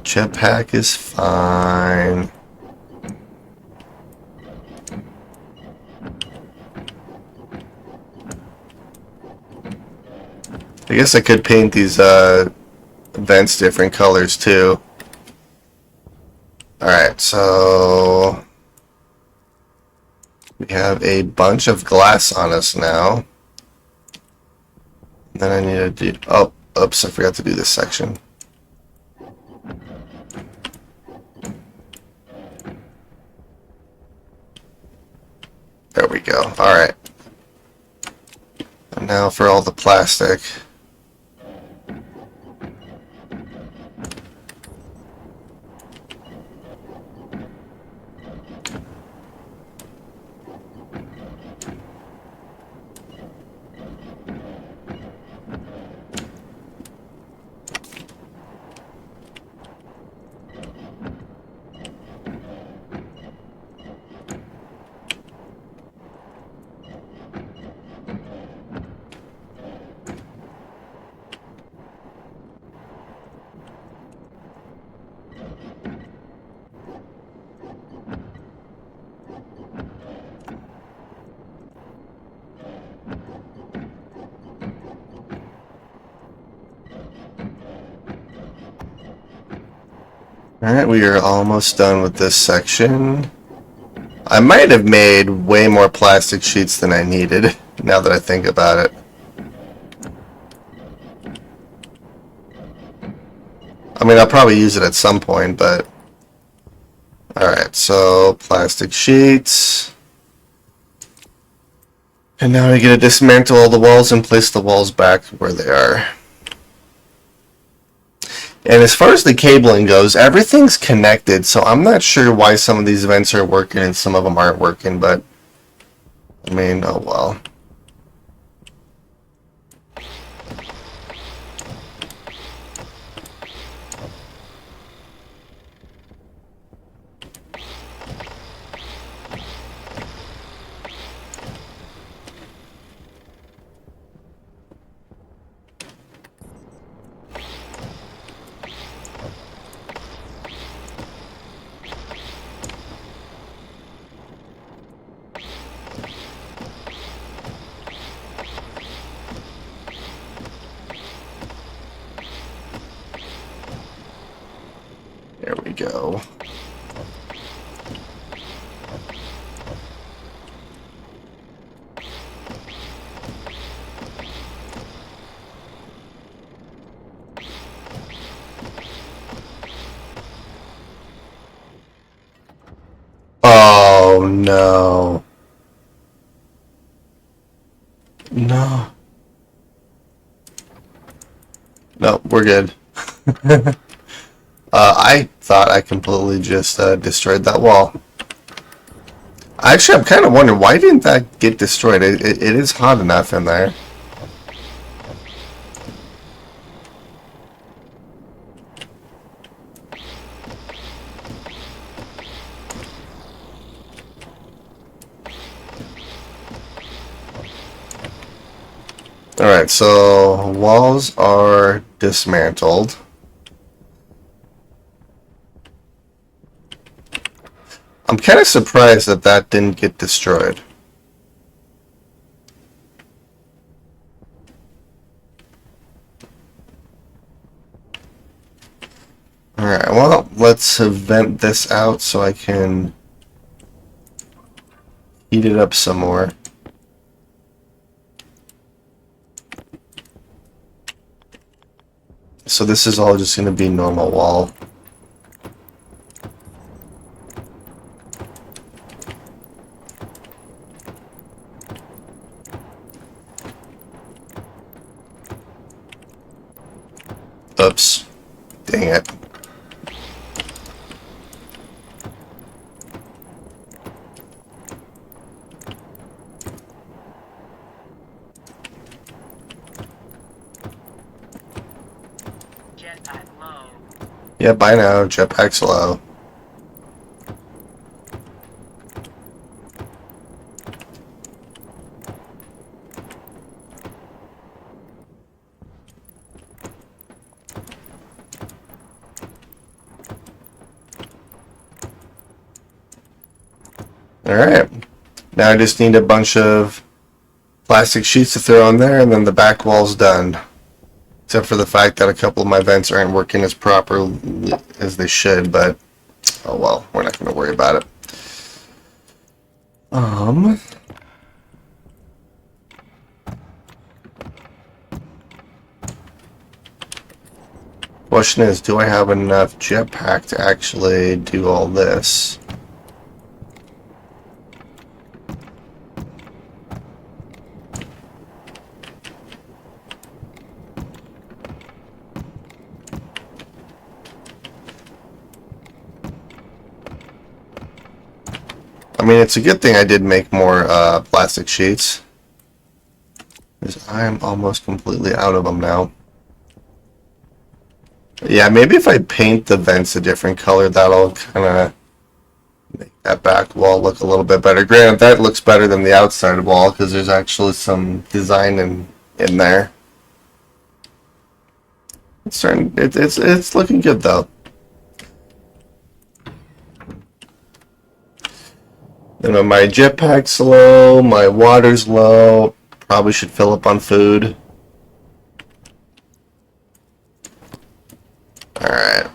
Jetpack is fine. I guess I could paint these vents different colors too. Alright, so we have a bunch of glass on us now. Then I need to do... Oh, oops, I forgot to do this section. There we go. Alright. And now for all the plastic. Alright, we are almost done with this section. I might have made way more plastic sheets than I needed, now that I think about it. I mean, I'll probably use it at some point, but... Alright, so plastic sheets. And now I get to dismantle all the walls and place the walls back where they are. And as far as the cabling goes, everything's connected, so I'm not sure why some of these vents are working and some of them aren't working, but I mean, oh well. There we go. Oh no. No. No, we're good. I thought I completely just destroyed that wall. Actually, I'm kind of wondering, why didn't that get destroyed? It is hot enough in there. Alright, so walls are dismantled. I'm kind of surprised that that didn't get destroyed. Alright, well, let's vent this out so I can heat it up some more. So this is all just going to be normal wall. Oops. Dang it. Jetpack low. Yep, I know. Jetpack's low. Alright. Now I just need a bunch of plastic sheets to throw on there, and then the back wall's done. Except for the fact that a couple of my vents aren't working as properly as they should, but oh well, we're not going to worry about it. Question is, do I have enough jetpack to actually do all this? I mean, it's a good thing I did make more plastic sheets, because I am almost completely out of them now. Yeah, maybe if I paint the vents a different color, that'll kind of make that back wall look a little bit better. Granted, that looks better than the outside wall, because there's actually some design in there. It's looking good though. You know, my jetpack's low, my water's low. Probably should fill up on food. Alright,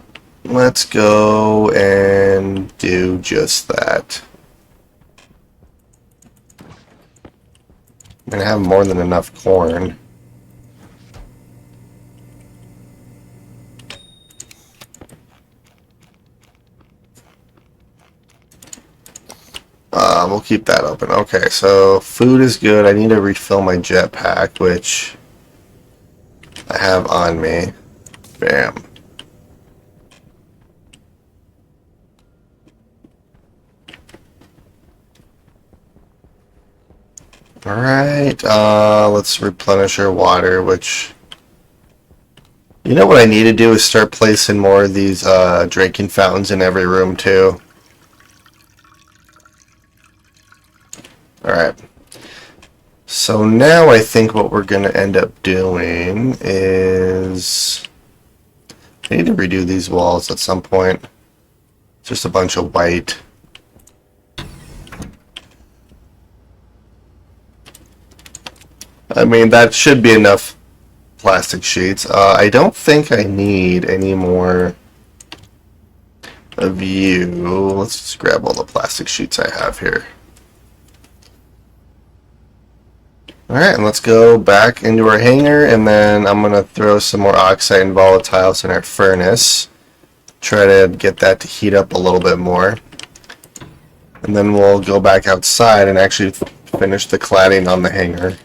let's go and do just that. I'm gonna have more than enough corn. We'll keep that open. Okay, so food is good. I need to refill my jetpack, which I have on me. Bam. Alright, let's replenish our water, which... You know what I need to do is start placing more of these drinking fountains in every room, too. Alright. So now I think what we're going to end up doing is... I need to redo these walls at some point. Just a bunch of white. I mean, that should be enough plastic sheets. I don't think I need any more of you. Let's just grab all the plastic sheets I have here. Alright, and let's go back into our hangar, and then I'm going to throw some more oxide and volatiles in our furnace. Try to get that to heat up a little bit more. And then we'll go back outside and actually finish the cladding on the hangar.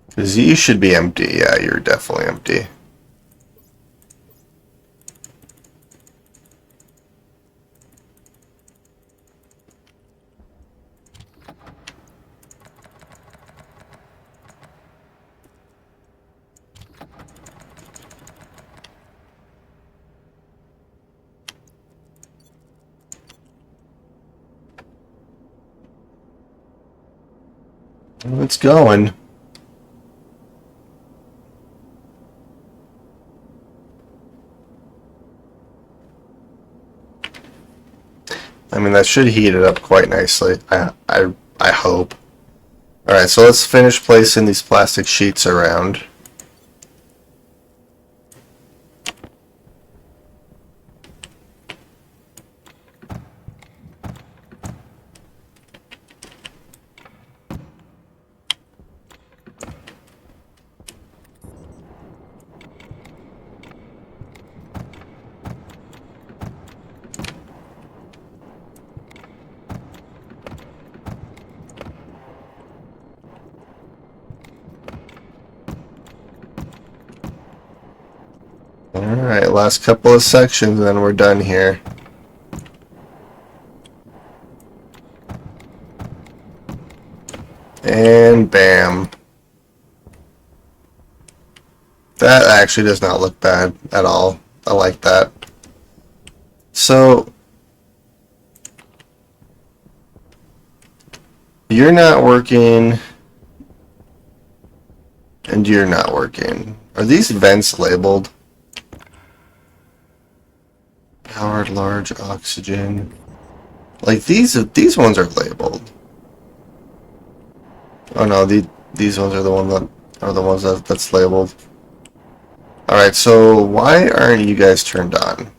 Because you should be empty. Yeah, you're definitely empty. It's going. I mean, that should heat it up quite nicely. I hope. Alright, so let's finish placing these plastic sheets around. Alright, last couple of sections and then we're done here. And bam. That actually does not look bad at all. I like that. So, you're not working, and you're not working. Are these vents labeled? Powered large oxygen. Like these ones are labeled. Oh no, these ones are the ones that's labeled. Alright, so why aren't you guys turned on?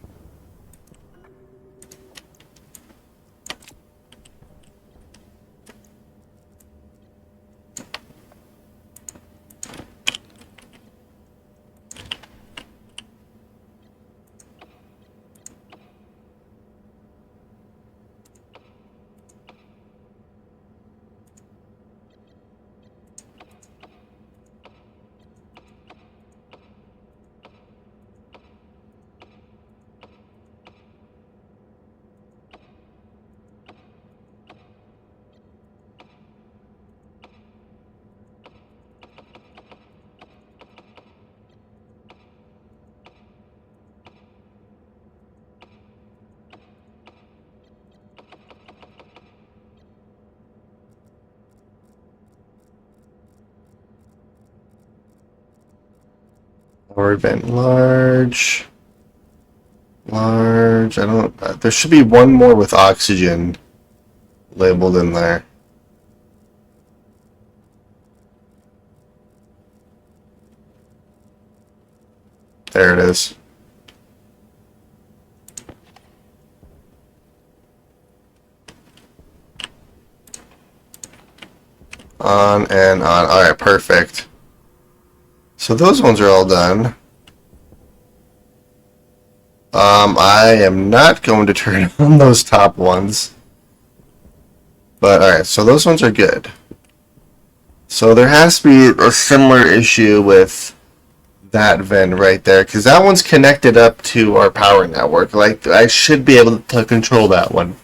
Or vent large. Large. I don't. There should be one more with oxygen labeled in there. There it is. On and on. Alright, perfect. So those ones are all done. I am not going to turn on those top ones. But alright, so those ones are good. So there has to be a similar issue with that vent right there, because that one's connected up to our power network. Like, I should be able to control that one.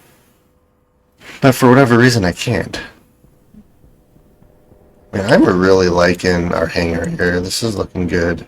But for whatever reason, I can't. Man, I'm really liking our hangar here. This is looking good.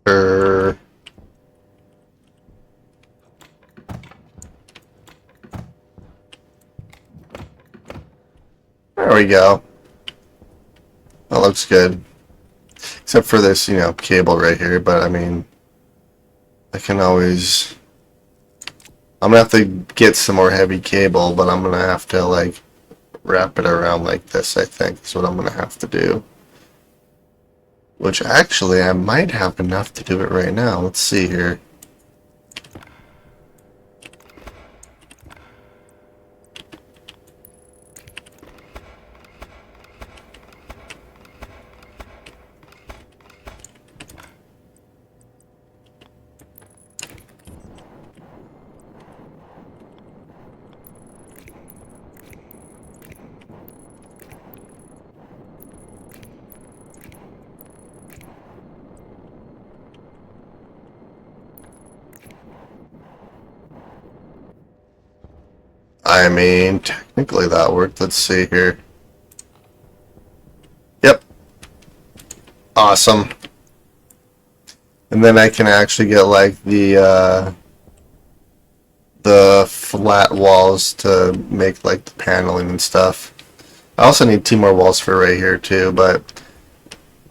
Er, There we go. That looks good. Except for this, cable right here, but I mean, I can always... I'm gonna have to get some more heavy cable, but I'm gonna have to, like, wrap it around like this, I think, is what I'm gonna have to do. Which, actually, I might have enough to do it right now. Let's see here. I mean, technically that worked. Let's see here. Yep. Awesome. And then I can actually get like the flat walls to make like the paneling and stuff. I also need 2 more walls for right here too, but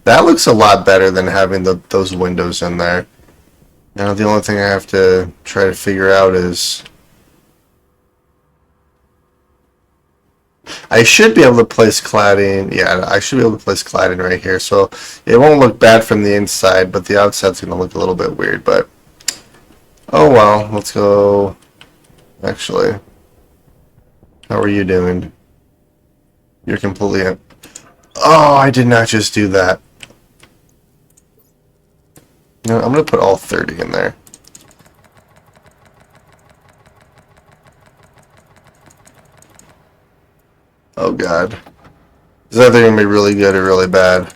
that looks a lot better than having those windows in there. Now the only thing I have to try to figure out is I should be able to place cladding. Yeah, I should be able to place cladding right here, so it won't look bad from the inside, but the outside's going to look a little bit weird. But oh well, let's go. Actually, how are you doing? You're completely. Oh, I did not just do that. You know, I'm going to put all 30 in there. Oh god. Is either going to be really good or really bad?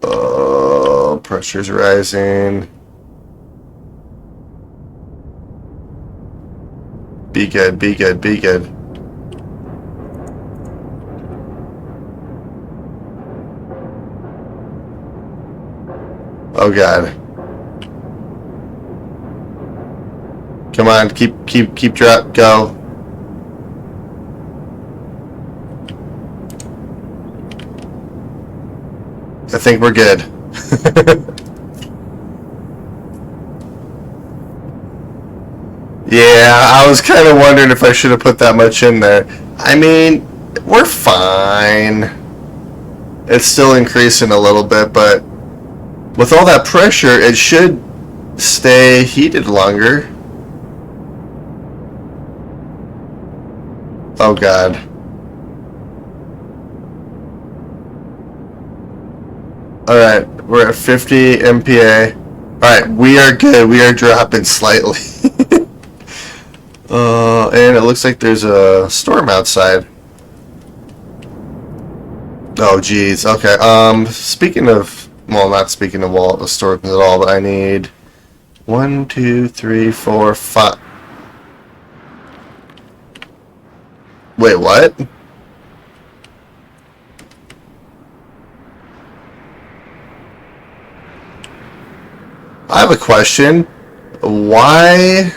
Oh, pressure's rising. Be good, be good, be good. Oh god. Come on, keep drop, go. I think we're good. Yeah, I was kind of wondering if I should have put that much in there. I mean, we're fine. It's still increasing a little bit, but with all that pressure, it should stay heated longer. Oh god. Alright, we're at 50 MPa. Alright, we are good. We are dropping slightly. And it looks like there's a storm outside. Oh, geez. Okay. Speaking of, well, not speaking of the storms at all, but I need 1, 2, 3, 4, 5. Wait, what? I have a question. Why?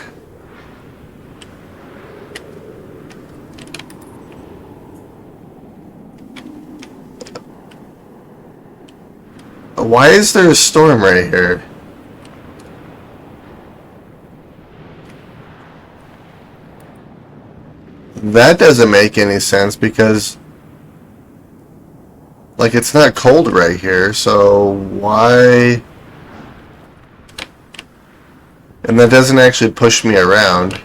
Why is there a storm right here? That doesn't make any sense because, like, it's not cold right here, so why? And that doesn't actually push me around.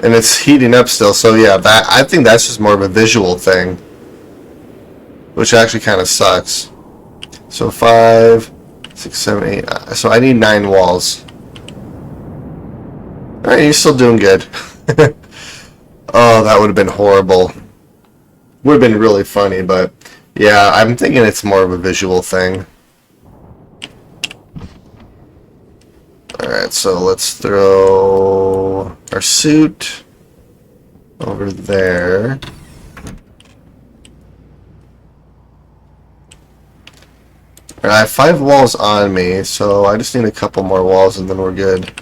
And it's heating up still, so yeah, I think that's just more of a visual thing. Which actually kind of sucks. So 5, 6, 7, 8. So I need 9 walls. Alright, you're still doing good. Oh, that would have been horrible. Would have been really funny, but yeah, I'm thinking it's more of a visual thing. Alright, so let's throw our suit over there. Alright, I have 5 walls on me, so I just need a couple more walls and then we're good.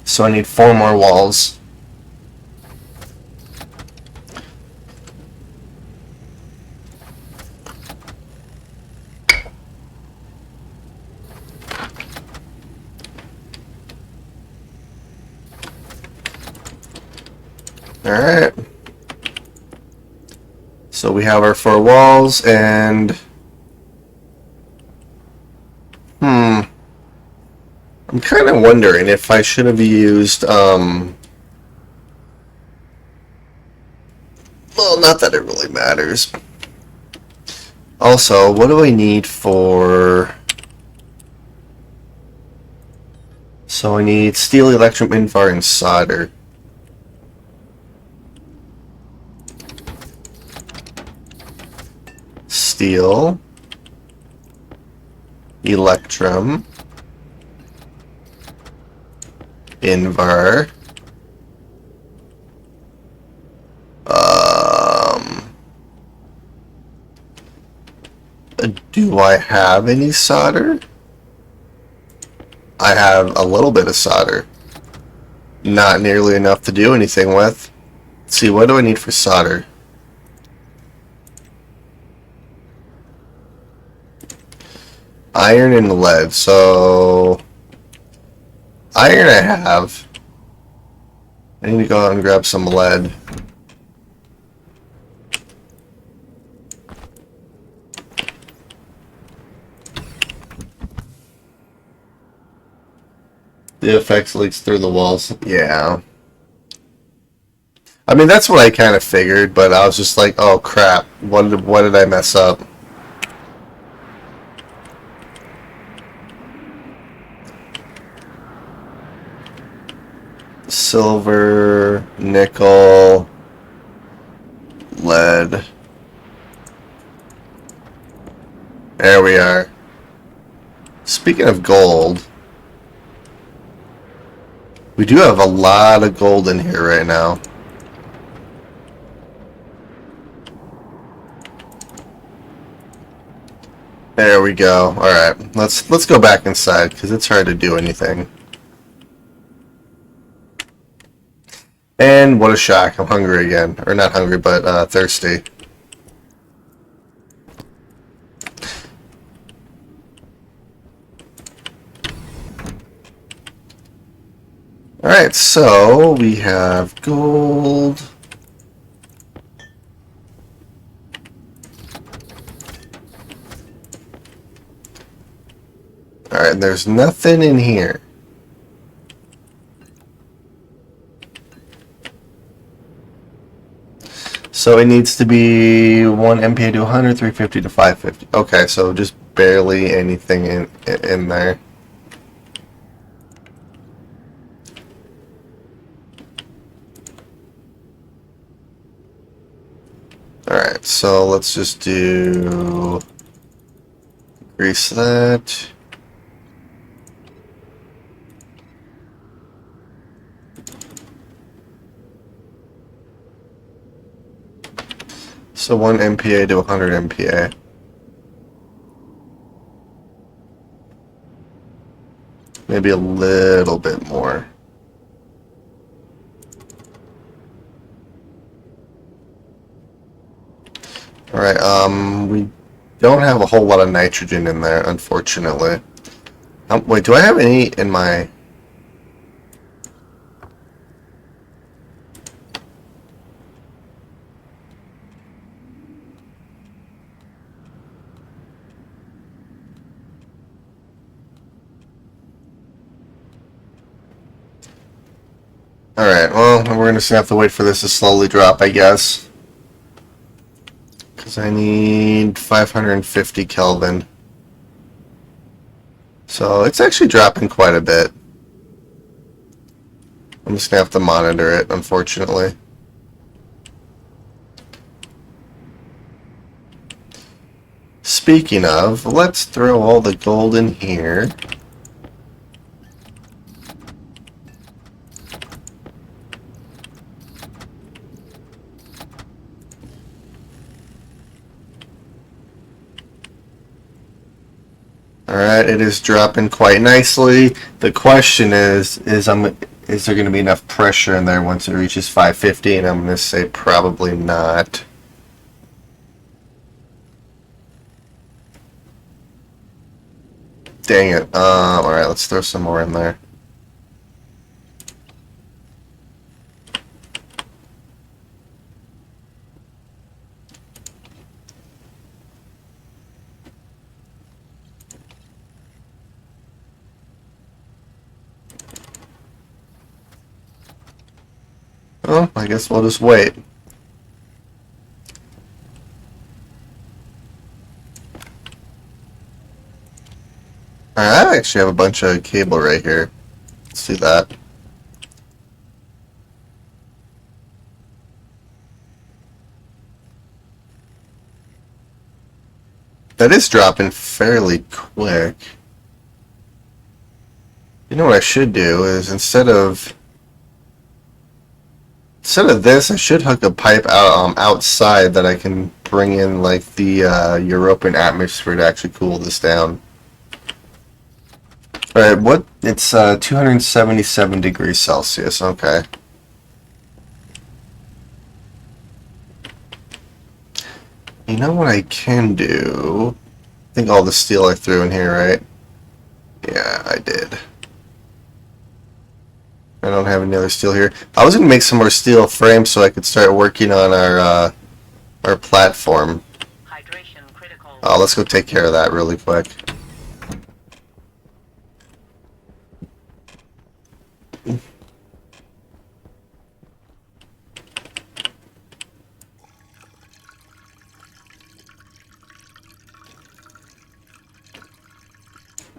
So I need 4 more walls. Alright. So we have our 4 walls and I'm kind of wondering if I should have used well, not that it really matters. Also, what do I need for... So I need steel, electrum, invar, and solder. Steel, electrum, invar, Do I have any solder? I have a little bit of solder. Not nearly enough to do anything with. Let's see, what do I need for solder? Iron and lead. So iron I have. I need to go out and grab some lead. The effects leaks through the walls. Yeah. I mean, that's what I kind of figured, but I was just like, oh crap, what did I mess up? Silver, nickel, lead. There we are. Speaking of gold, we do have a lot of gold in here right now. There we go. All right, let's go back inside because it's hard to do anything. And what a shock! I'm hungry again, or not hungry, but thirsty. All right, so we have gold. Alright, there's nothing in here. So it needs to be 1 MPA to 100, 350 to 550. Okay, so just barely anything in there. Alright, so let's just do... grease that. So 1 MPA to 100 MPA. Maybe a little bit more. Alright, we don't have a whole lot of nitrogen in there, unfortunately. Wait, do I have any in my... Alright, well, we're going to have to wait for this to slowly drop, I guess. Because I need 550 Kelvin. So it's actually dropping quite a bit. I'm just going to have to monitor it, unfortunately. Speaking of, let's throw all the gold in here. Alright, it is dropping quite nicely. The question is there going to be enough pressure in there once it reaches 550? And I'm going to say probably not. Dang it. Alright, let's throw some more in there. Well, I guess we'll just wait. I actually have a bunch of cable right here. Let's do that. That is dropping fairly quick. You know what I should do is instead of this, I should hook a pipe out outside that I can bring in like the European atmosphere to actually cool this down. All right, what? It's 277 degrees Celsius. Okay. You know what I can do? I think all the steel I threw in here, right? Yeah, I did. I don't have any other steel here. I was gonna make some more steel frames so I could start working on our platform. Hydration critical. Oh, let's go take care of that really quick.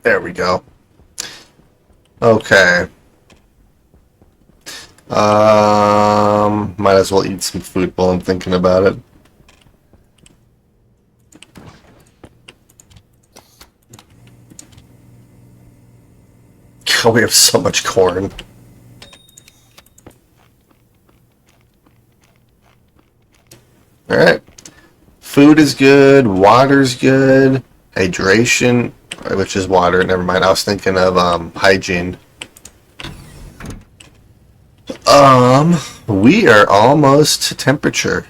There we go. Okay. Might as well eat some food while I'm thinking about it. God, we have so much corn. Alright. Food is good, water's good, hydration, which is water, never mind. I was thinking of hygiene. We are almost to temperature.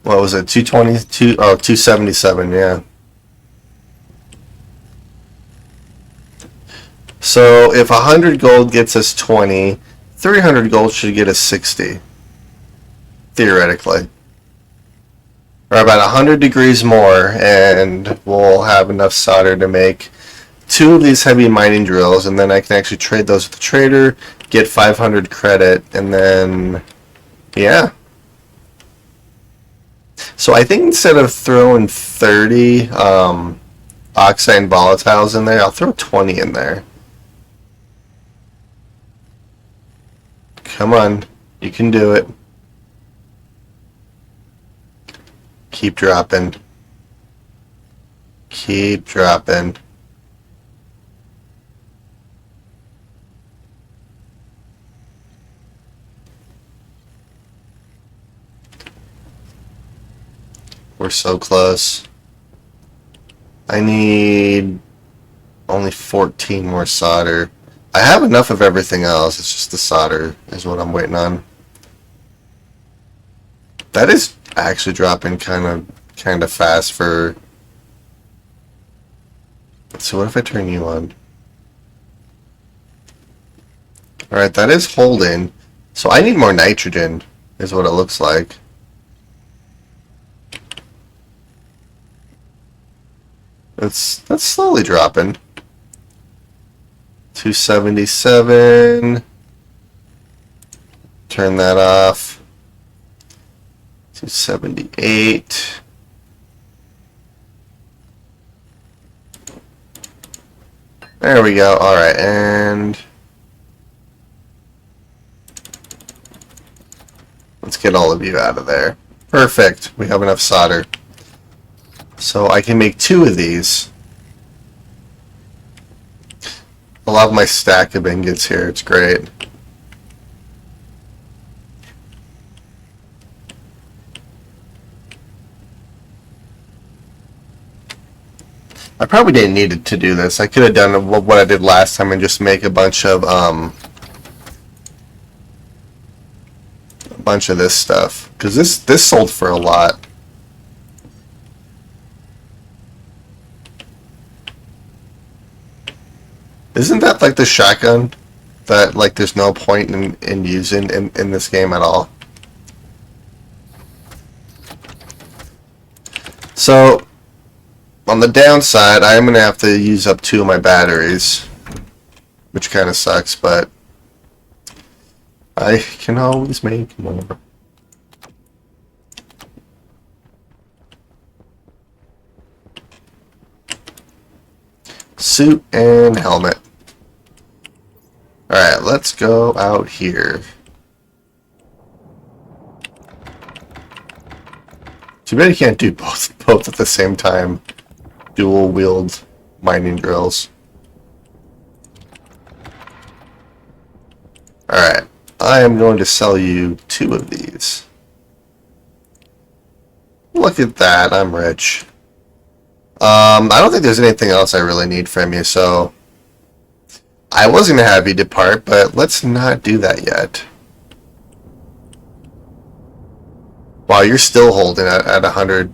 What was it? 222? Oh, 277, yeah. So if 100 gold gets us 20, 300 gold should get us 60. Theoretically. Or about 100 degrees more, and we'll have enough solder to make 2 of these heavy mining drills, and then I can actually trade those with the trader, get 500 credit, and then, yeah. So I think instead of throwing 30 oxide and volatiles in there, I'll throw 20 in there. Come on, you can do it. Keep dropping. Keep dropping. We're so close. I need only 14 more solder. I have enough of everything else. It's just the solder is what I'm waiting on. That is actually dropping kind of fast for. So what if I turn you on? All right, that is holding. So I need more nitrogen, is what it looks like. That's slowly dropping. 277. Turn that off. 278. There we go. All right, and let's get all of you out of there. Perfect. We have enough solder. So I can make 2 of these. I love my stack of ingots here. It's great. I probably didn't need to do this. I could have done what I did last time and just make a bunch of this stuff, because this sold for a lot. Isn't that like the shotgun that like there's no point in using in this game at all? So on the downside, I am going to have to use up 2 of my batteries, which kind of sucks, but I can always make more. Suit and helmet. Alright, let's go out here. Too bad you can't do both at the same time. Dual wield mining drills. Alright, I am going to sell you 2 of these. Look at that, I'm rich. I don't think there's anything else I really need from you, so I was going to have you depart, but let's not do that yet. Wow, you're still holding at 100,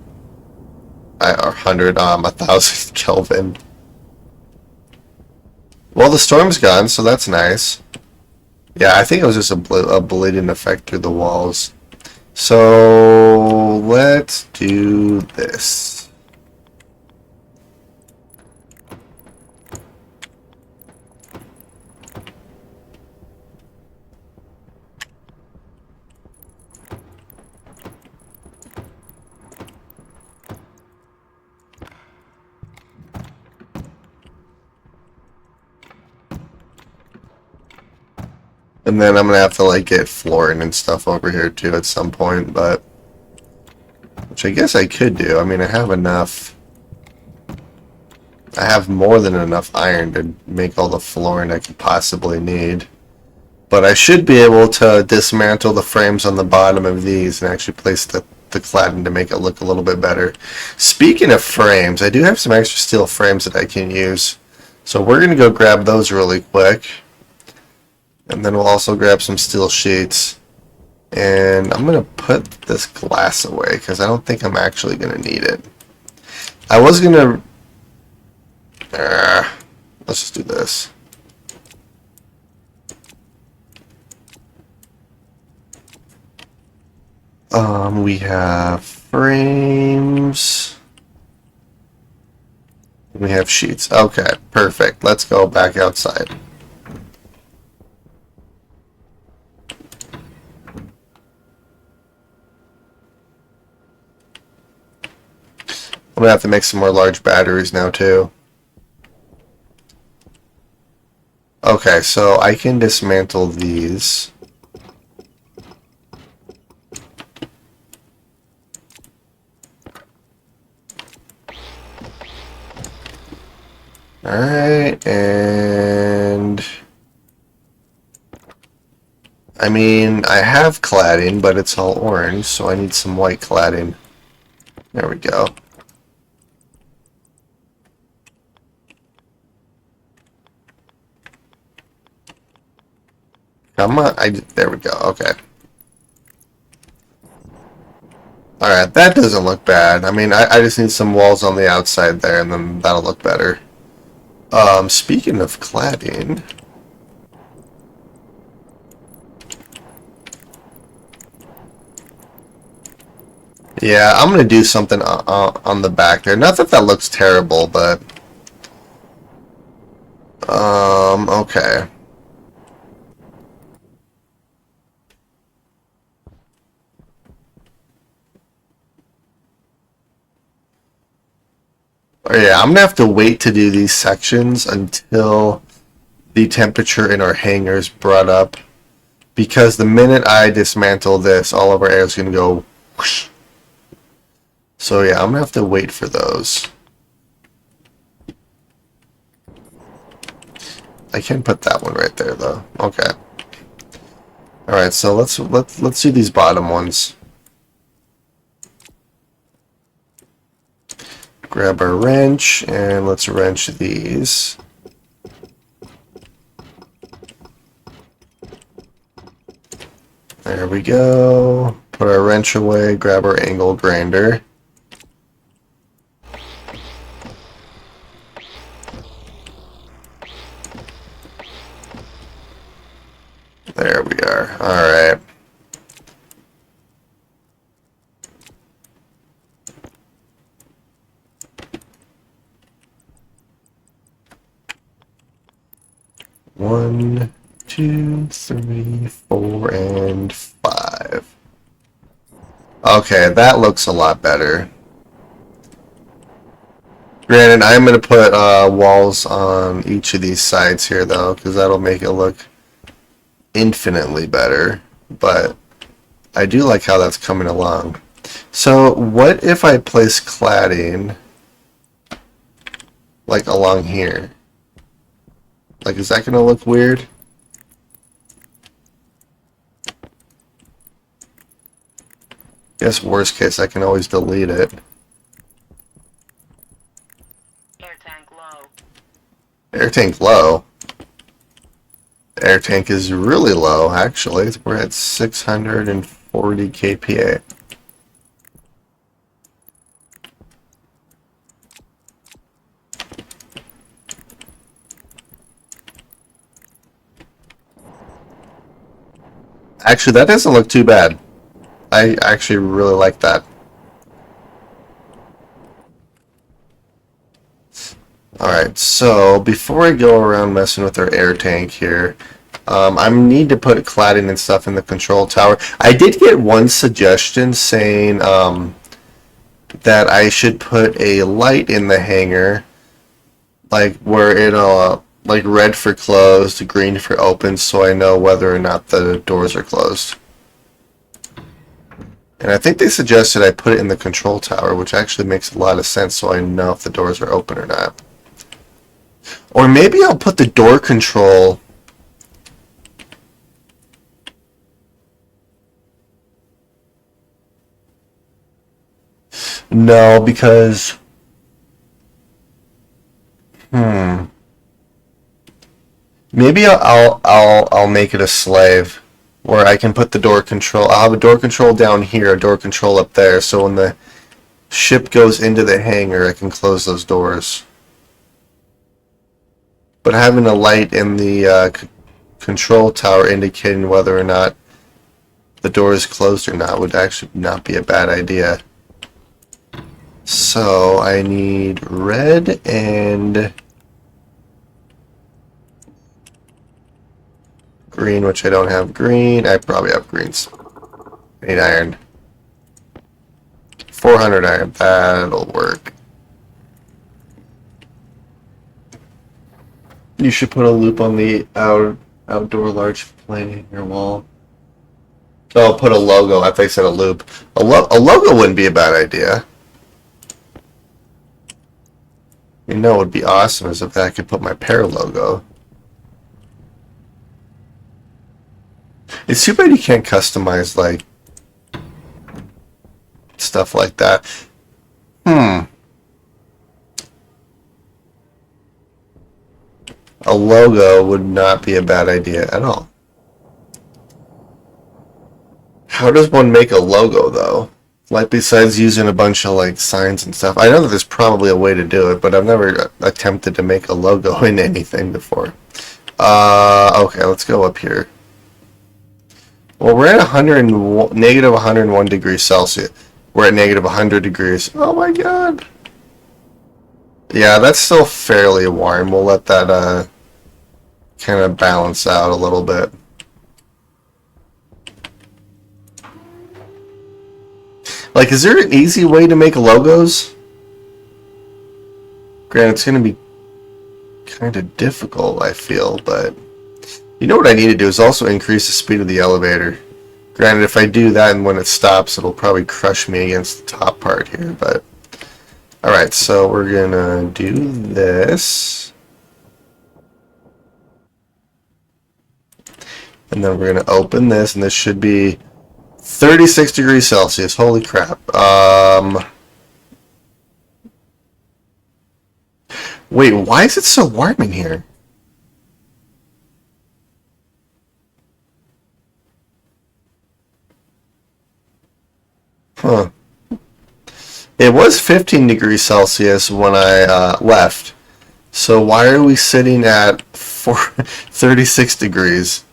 1,000 Kelvin. Well, the storm's gone, so that's nice. Yeah, I think it was just a bleeding effect through the walls. So, let's do this. And then I'm gonna have to like get flooring and stuff over here too at some point, but which I guess I could do. I mean, I have enough. I have more than enough iron to make all the flooring I could possibly need. But I should be able to dismantle the frames on the bottom of these and actually place the cladding to make it look a little bit better. Speaking of frames, I do have some extra steel frames that I can use. So we're gonna go grab those really quick. And then we'll also grab some steel sheets. And I'm going to put this glass away because I don't think I'm actually going to need it. I was going to... let's just do this. We have frames. We have sheets. Okay, perfect. Let's go back outside. I'm gonna have to make some more large batteries now too. Okay, so I can dismantle these. Alright, and I mean, I have cladding, but it's all orange, so I need some white cladding. There we go. Come on, there we go, okay. Alright, that doesn't look bad. I mean, I just need some walls on the outside there, and then that'll look better. Speaking of cladding... Yeah, I'm gonna do something on the back there. Not that that looks terrible, but... okay. Oh, yeah, I'm gonna have to wait to do these sections until the temperature in our hangars brought up. Because the minute I dismantle this, all of our air is gonna go whoosh. So yeah, I'm gonna have to wait for those. I can put that one right there though. Okay. Alright, so let's do these bottom ones. Grab our wrench and let's wrench these. There we go. Put our wrench away, grab our angle grinder. There we are. Alright. One, 2, 3, 4, and 5. Okay, that looks a lot better. Granted, I'm going to put walls on each of these sides here, though, because that'll make it look infinitely better. But I do like how that's coming along. So, what if I place cladding, like, along here? Like, is that going to look weird? guess worst case, I can always delete it. Air tank low. Air tank low. Air tank is really low, actually. We're at 640 kPa. Actually, that doesn't look too bad. I actually really like that. Alright, so before I go around messing with our air tank here, I need to put cladding and stuff in the control tower. I did get one suggestion saying that I should put a light in the hangar, like where it'll like red for closed, green for open, so I know whether or not the doors are closed. And I think they suggested I put it in the control tower, which actually makes a lot of sense, so I know if the doors are open or not. Or maybe I'll put the door control. No, because maybe I'll make it a slave where I can put the door control. I'll have a door control down here, a door control up there, so when the ship goes into the hangar, I can close those doors. But having a light in the control tower indicating whether or not the door is closed or not would actually not be a bad idea. So I need red and green, which I don't have green. I probably have greens. I need iron. 400 iron, that'll work. You should put a loop on the outdoor large plane in your wall. Oh, put a logo. I thought you said a loop. A logo wouldn't be a bad idea. You know what would be awesome is if I could put my pair logo. It's too bad you can't customize, like, stuff like that. A logo would not be a bad idea at all. How does one make a logo, though? Like, besides using a bunch of, like, signs and stuff. I know that there's probably a way to do it, but I've never attempted to make a logo in anything before. Okay, let's go up here. Well, we're at negative 101 degrees Celsius. We're at negative 100 degrees. Oh my god. Yeah, that's still fairly warm. We'll let that kind of balance out a little bit. Like, is there an easy way to make logos? Granted, it's going to be kind of difficult, I feel, but you know what I need to do is also increase the speed of the elevator. Granted, if I do that and when it stops, it'll probably crush me against the top part here, but alright, so we're going to do this. And then we're going to open this, and this should be 36 degrees Celsius. Holy crap. Wait, why is it so warm in here? Huh. It was 15 degrees Celsius when I left. So why are we sitting at 36 degrees?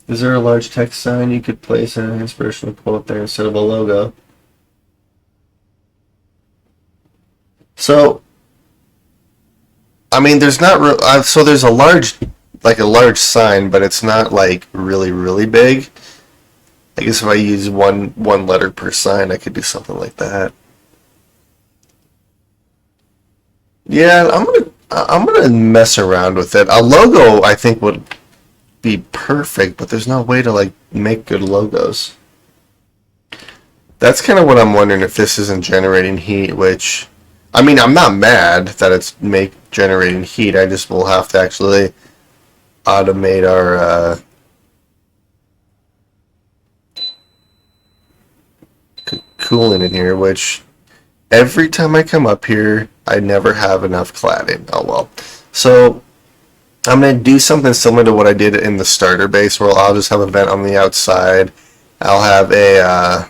Is there a large text sign you could place an inspirational quote there instead of a logo? So, I mean, there's not so there's a large sign, but it's not like really big. I guess if I use one letter per sign, I could do something like that. Yeah, I'm gonna mess around with it. A logo, I think, would be perfect, but there's no way to like make good logos. That's kind of what I'm wondering, if this isn't generating heat, which, I mean, I'm not mad that it's generating heat. I just will have to actually automate our coolant in here, which every time I come up here, I never have enough cladding. Oh well. So I'm going to do something similar to what I did in the starter base, where I'll just have a vent on the outside. I'll have a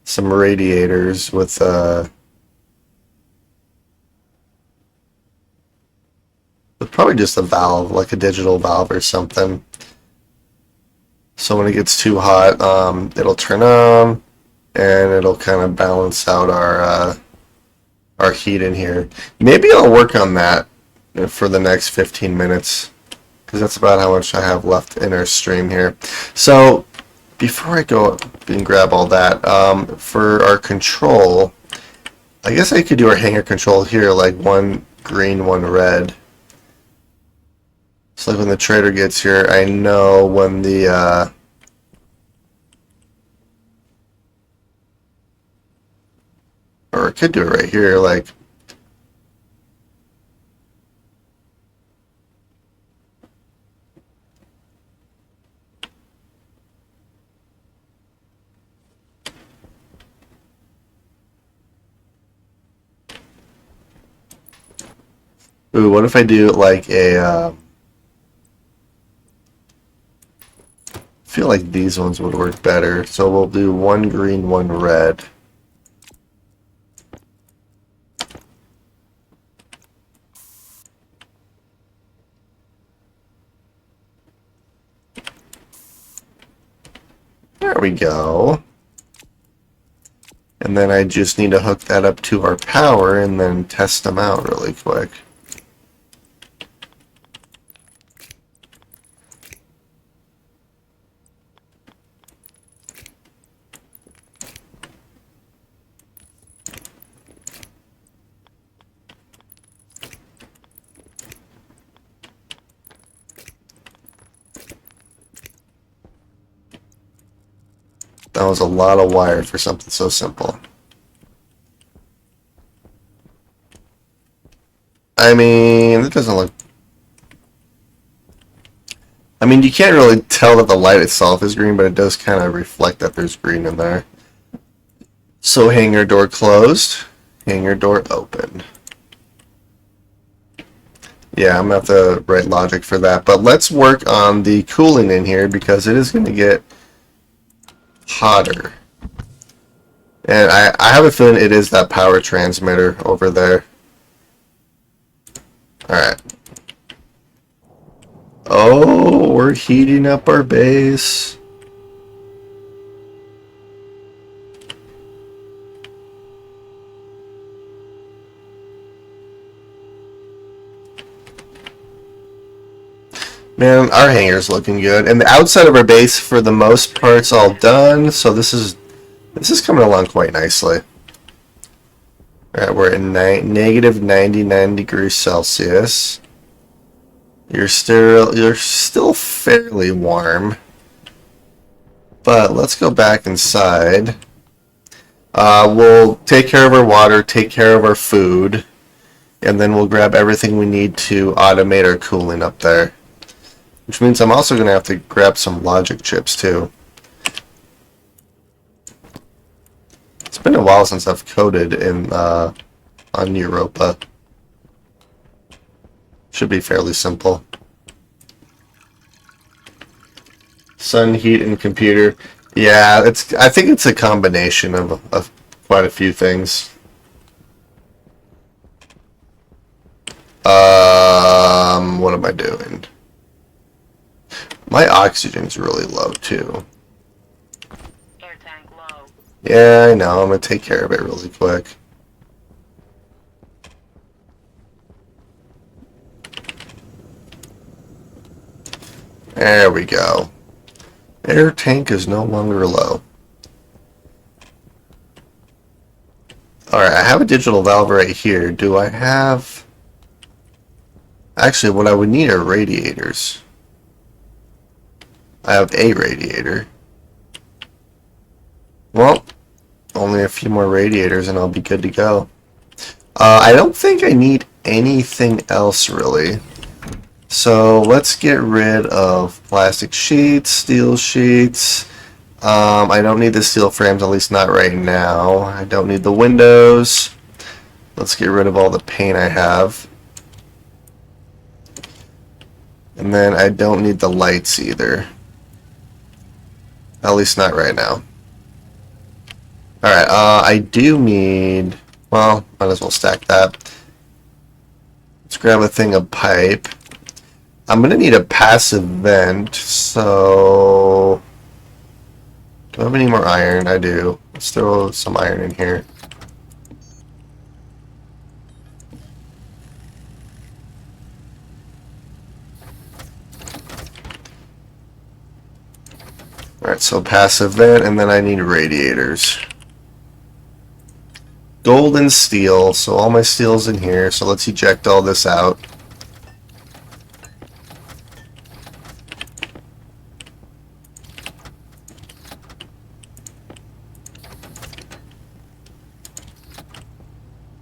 some radiators with probably just a valve, like a digital valve or something. So when it gets too hot, it'll turn on, and it'll kind of balance out our heat in here. Maybe I'll work on that for the next 15 minutes, because that's about how much I have left in our stream here. So before I go and grab all that, for our control, I guess I could do our hanger control here, like one green, one red. So like when the trader gets here, I know when the or I could do it right here, like ooh, what if I do like a I feel like these ones would work better. So we'll do one green, one red. There we go. And then I just need to hook that up to our power and then test them out really quick. That was a lot of wire for something so simple. I mean, it doesn't look... I mean, you can't really tell that the light itself is green, but it does kind of reflect that there's green in there. So hangar door closed, hangar door open. Yeah, I'm going to have to write logic for that. But let's work on the cooling in here, because it is going to get hotter. And I have a feeling it is that power transmitter over there. Alright. Oh, we're heating up our base. Man, our hangar's looking good. And the outside of our base, for the most part, is all done. So this is coming along quite nicely. Alright, we're at negative 99 degrees Celsius. You're still fairly warm. But let's go back inside. We'll take care of our water, take care of our food, and then we'll grab everything we need to automate our cooling up there. Which means I'm also going to have to grab some logic chips too. It's been a while since I've coded in on Europa. Should be fairly simple. Sun, heat, and computer. Yeah, I think it's a combination of quite a few things. What am I doing? My oxygen's really low too. Air tank low. Yeah, I know. I'm gonna take care of it really quick. There we go. Air tank is no longer low. Alright, I have a digital valve right here. Do I have... Actually, what I would need are radiators. I have a radiator. Well, only a few more radiators and I'll be good to go. I don't think I need anything else really. So let's get rid of plastic sheets, steel sheets. I don't need the steel frames, at least not right now. I don't need the windows. Let's get rid of all the paint I have. And then I don't need the lights either. At least not right now. Alright, I do need... Well, might as well stack that. Let's grab a thing of pipe. I'm going to need a passive vent, so... Do I have any more iron? I do. Let's throw some iron in here. Alright, so passive vent, and then I need radiators. Gold and steel, so all my steel's in here, so let's eject all this out.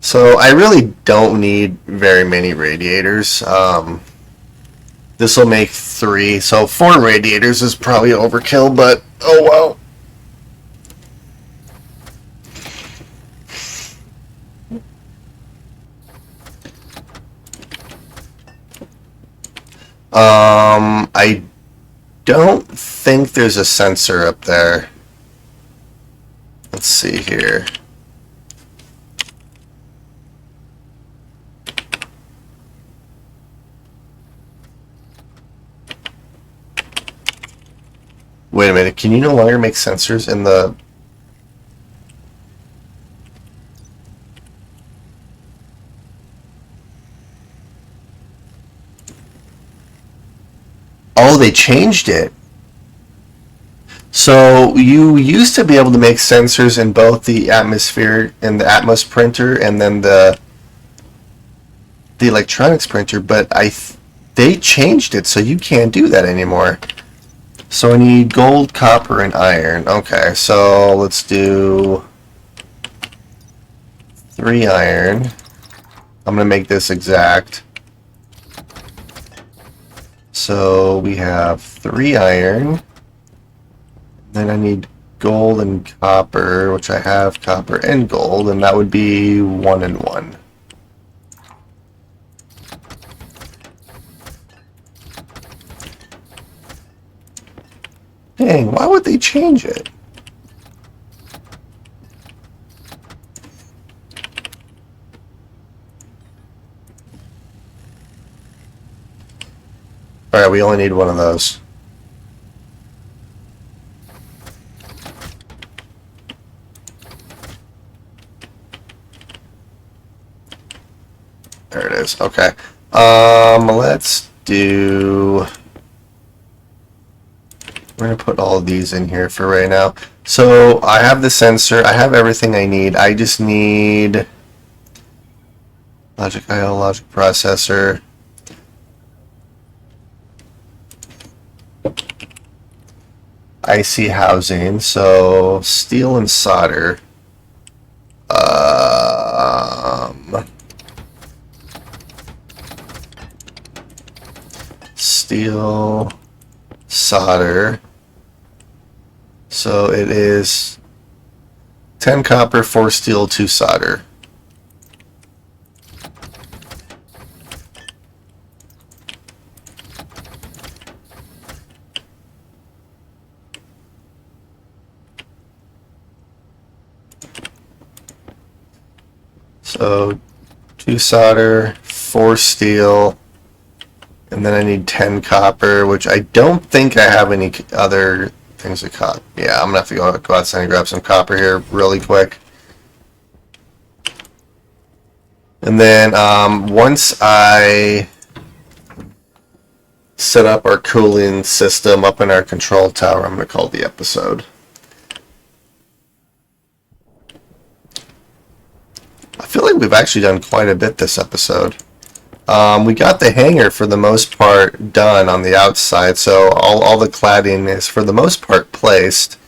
So I really don't need very many radiators. This will make 3, so 4 radiators is probably overkill, but oh well. I don't think there's a sensor up there. Let's see here. Wait a minute, can you no longer make sensors in the... Oh, they changed it. So you used to be able to make sensors in both the atmosphere and the Atmos printer and then the electronics printer, but they changed it so you can't do that anymore. So I need gold, copper, and iron. Okay, so let's do 3 iron. I'm going to make this exact. So we have 3 iron. Then I need gold and copper, which I have copper and gold, and that would be 1 and 1. Dang, why would they change it? Alright, we only need one of those. There it is. Okay. Let's do... We're going to put all of these in here for right now. So I have the sensor. I have everything I need. I just need logic I/O, logic processor. IC housing. So steel and solder. Steel, solder. So it is 10 copper, 4 steel, 2 solder. So 2 solder, 4 steel, and then I need 10 copper, which I don't think I have any other things to copper. Yeah, I'm gonna have to go outside and grab some copper here really quick. And then once I set up our cooling system up in our control tower, I'm gonna call the episode. I feel like we've actually done quite a bit this episode. We got the hangar for the most part done on the outside, so all the cladding is for the most part placed.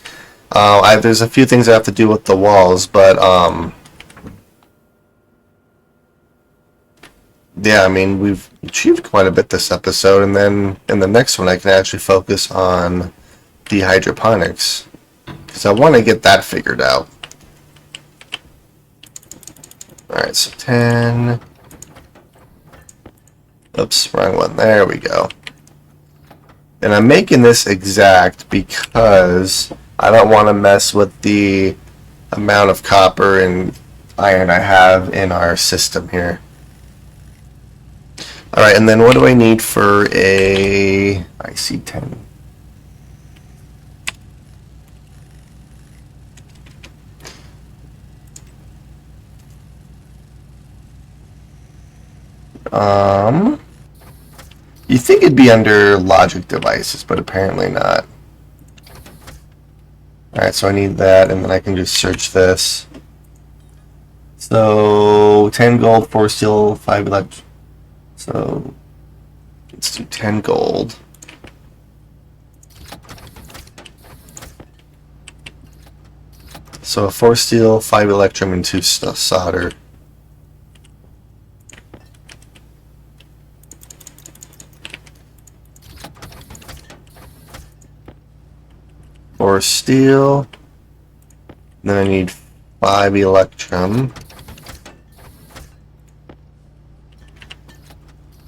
There's a few things I have to do with the walls, but yeah, I mean, we've achieved quite a bit this episode, and then in the next one, I can actually focus on the hydroponics because I want to get that figured out. All right, so 10. Oops, wrong one. There we go. And I'm making this exact because I don't want to mess with the amount of copper and iron I have in our system here. Alright, and then what do I need for a IC10? You think it'd be under logic devices, but apparently not. Alright, so I need that, and then I can just search this. So, 10 gold, 4 steel, 5 electric. So, let's do 10 gold. So, 4 steel, 5 electrum, and 2 solder. Or steel. Then I need 5 electrum.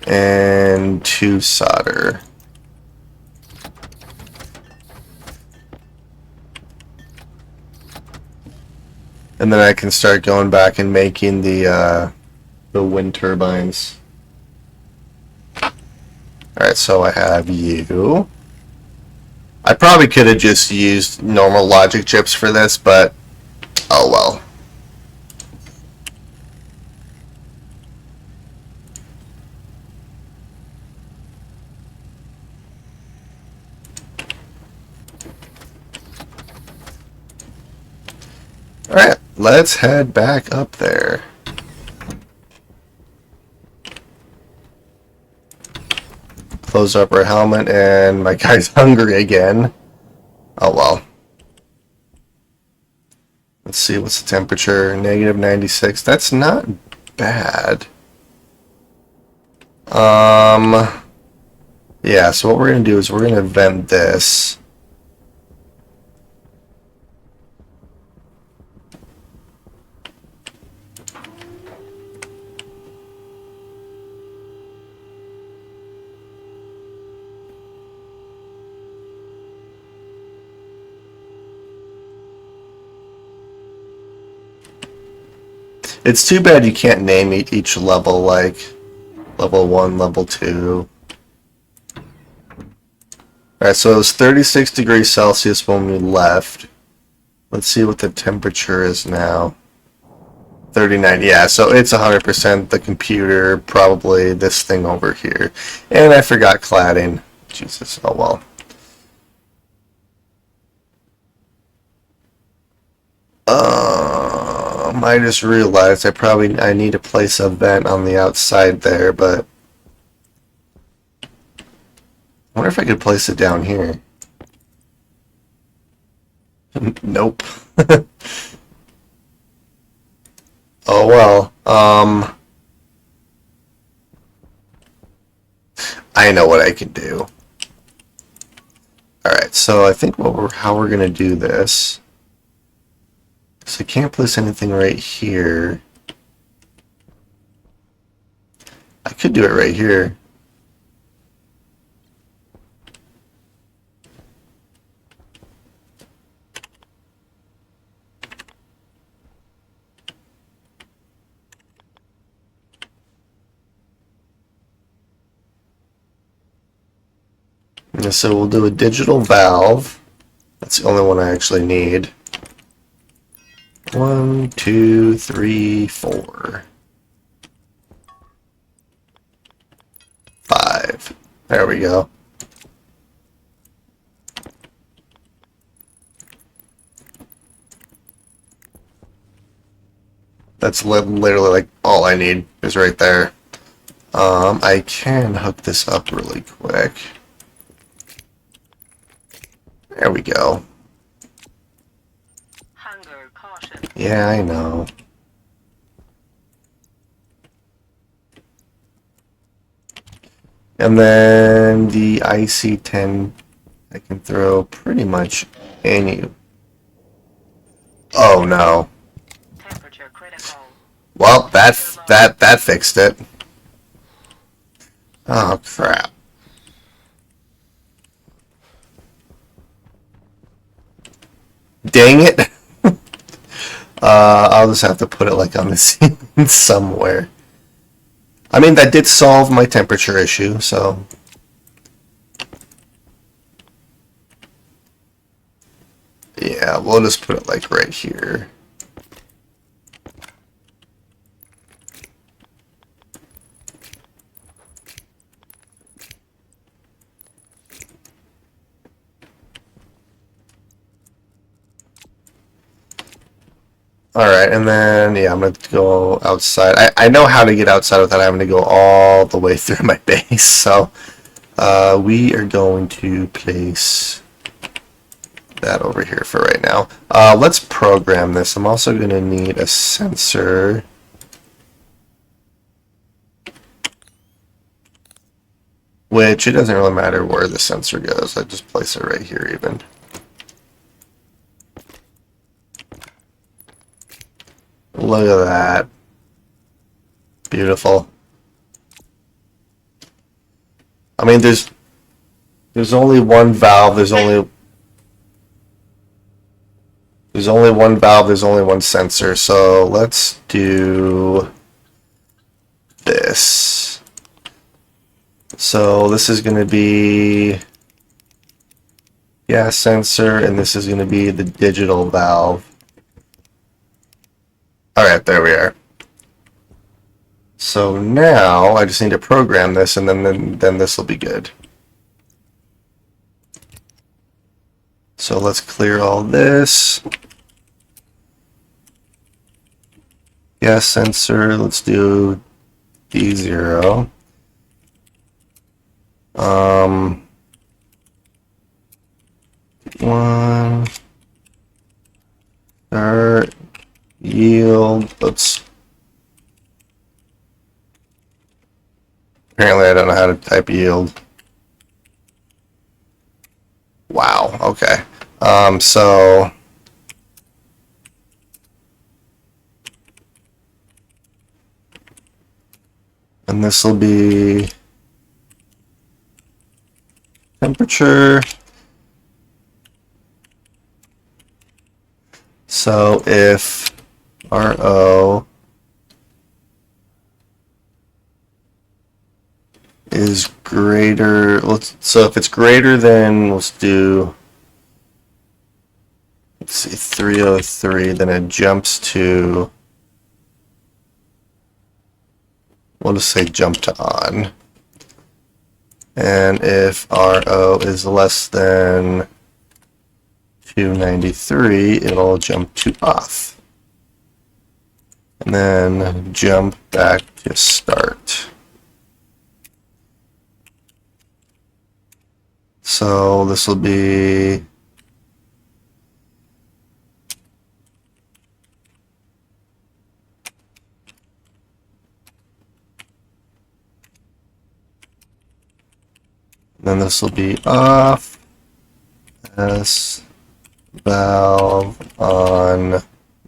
And 2 solder. And then I can start going back and making the wind turbines. Alright, so I have you. I probably could have just used normal logic chips for this, but oh well. Alright, let's head back up there. Close up our helmet, and my guy's hungry again. Oh well. Let's see, what's the temperature? Negative 96. That's not bad. Yeah, so what we're going to do is we're going to vent this. It's too bad you can't name each level, like level 1, level 2. Alright, so it was 36 degrees Celsius when we left. Let's see what the temperature is now. 39, yeah, so it's 100% the computer, probably this thing over here. And I forgot cladding. Jesus, oh well. I just realized I need to place a vent on the outside there, but I wonder if I could place it down here. Nope. Oh well. I know what I can do. Alright, so I think how we're gonna do this. So I can't place anything right here. I could do it right here. And so we'll do a digital valve. That's the only one I actually need. 1, 2, 3, 4. 5. There we go. That's literally like all I need is right there. I can hook this up really quick. There we go. Hunger, caution. Yeah, I know. And then the IC10, I can throw pretty much any. Oh no. Temperature critical. Well, that fixed it. Oh crap. Dang it. I'll just have to put it like on the ceiling somewhere. I mean, that did solve my temperature issue, so. Yeah, we'll just put it like right here. Alright, and then, yeah, I'm going to go outside. I know how to get outside without having to go all the way through my base, so we are going to place that over here for right now. Let's program this. I'm also going to need a sensor. Which, it doesn't really matter where the sensor goes. I just place it right here even. Look at that. Beautiful. I mean, there's only one valve, there's only one valve, there's only one sensor, so let's do this. So this is going to be gas sensor, and this is going to be the digital valve. Alright, there we are. So now I just need to program this, and then this will be good. So let's clear all this. Gas sensor, let's do D0. One. Start. Yield. Oops. Apparently I don't know how to type yield. Wow, okay. So and this will be temperature. So if RO is greater, so if it's greater than, let's do, let's see, 303, then it jumps to, we'll just say jump to on. And if RO is less than 293, it'll jump to off. And then jump back to start. So this will be then this will be off. S valve on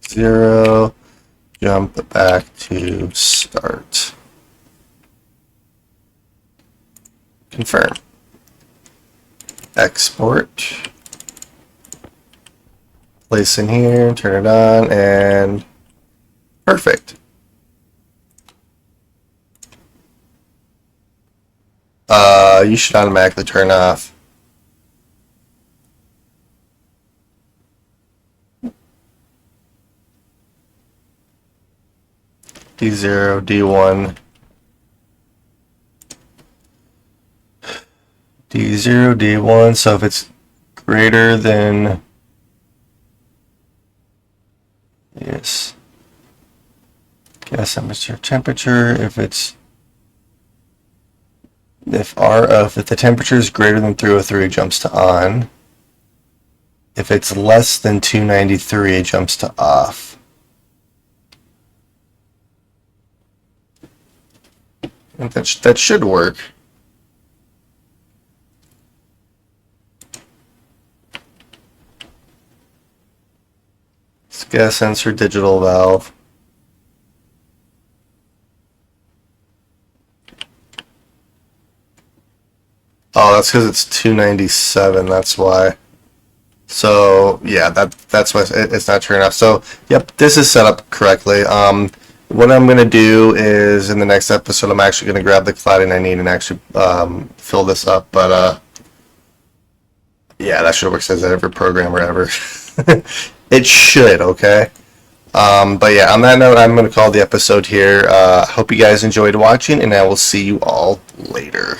0. Jump back to start. Confirm. Export. Place in here, turn it on, and perfect. You should automatically turn off. D0, D1. D0, D1, so if it's greater than, yes, gas temperature, if the temperature is greater than 303, it jumps to on. If it's less than 293, it jumps to off. And that should work. Gas sensor digital valve. Oh, that's because it's 297. That's why. So yeah, that's why it's not turning off. So yep, this is set up correctly. What I'm gonna do is in the next episode, I'm actually gonna grab the cladding I need and actually fill this up. But yeah, that should work as every program or ever. It should, okay. But yeah, on that note, I'm gonna call the episode here. Hope you guys enjoyed watching, and I will see you all later.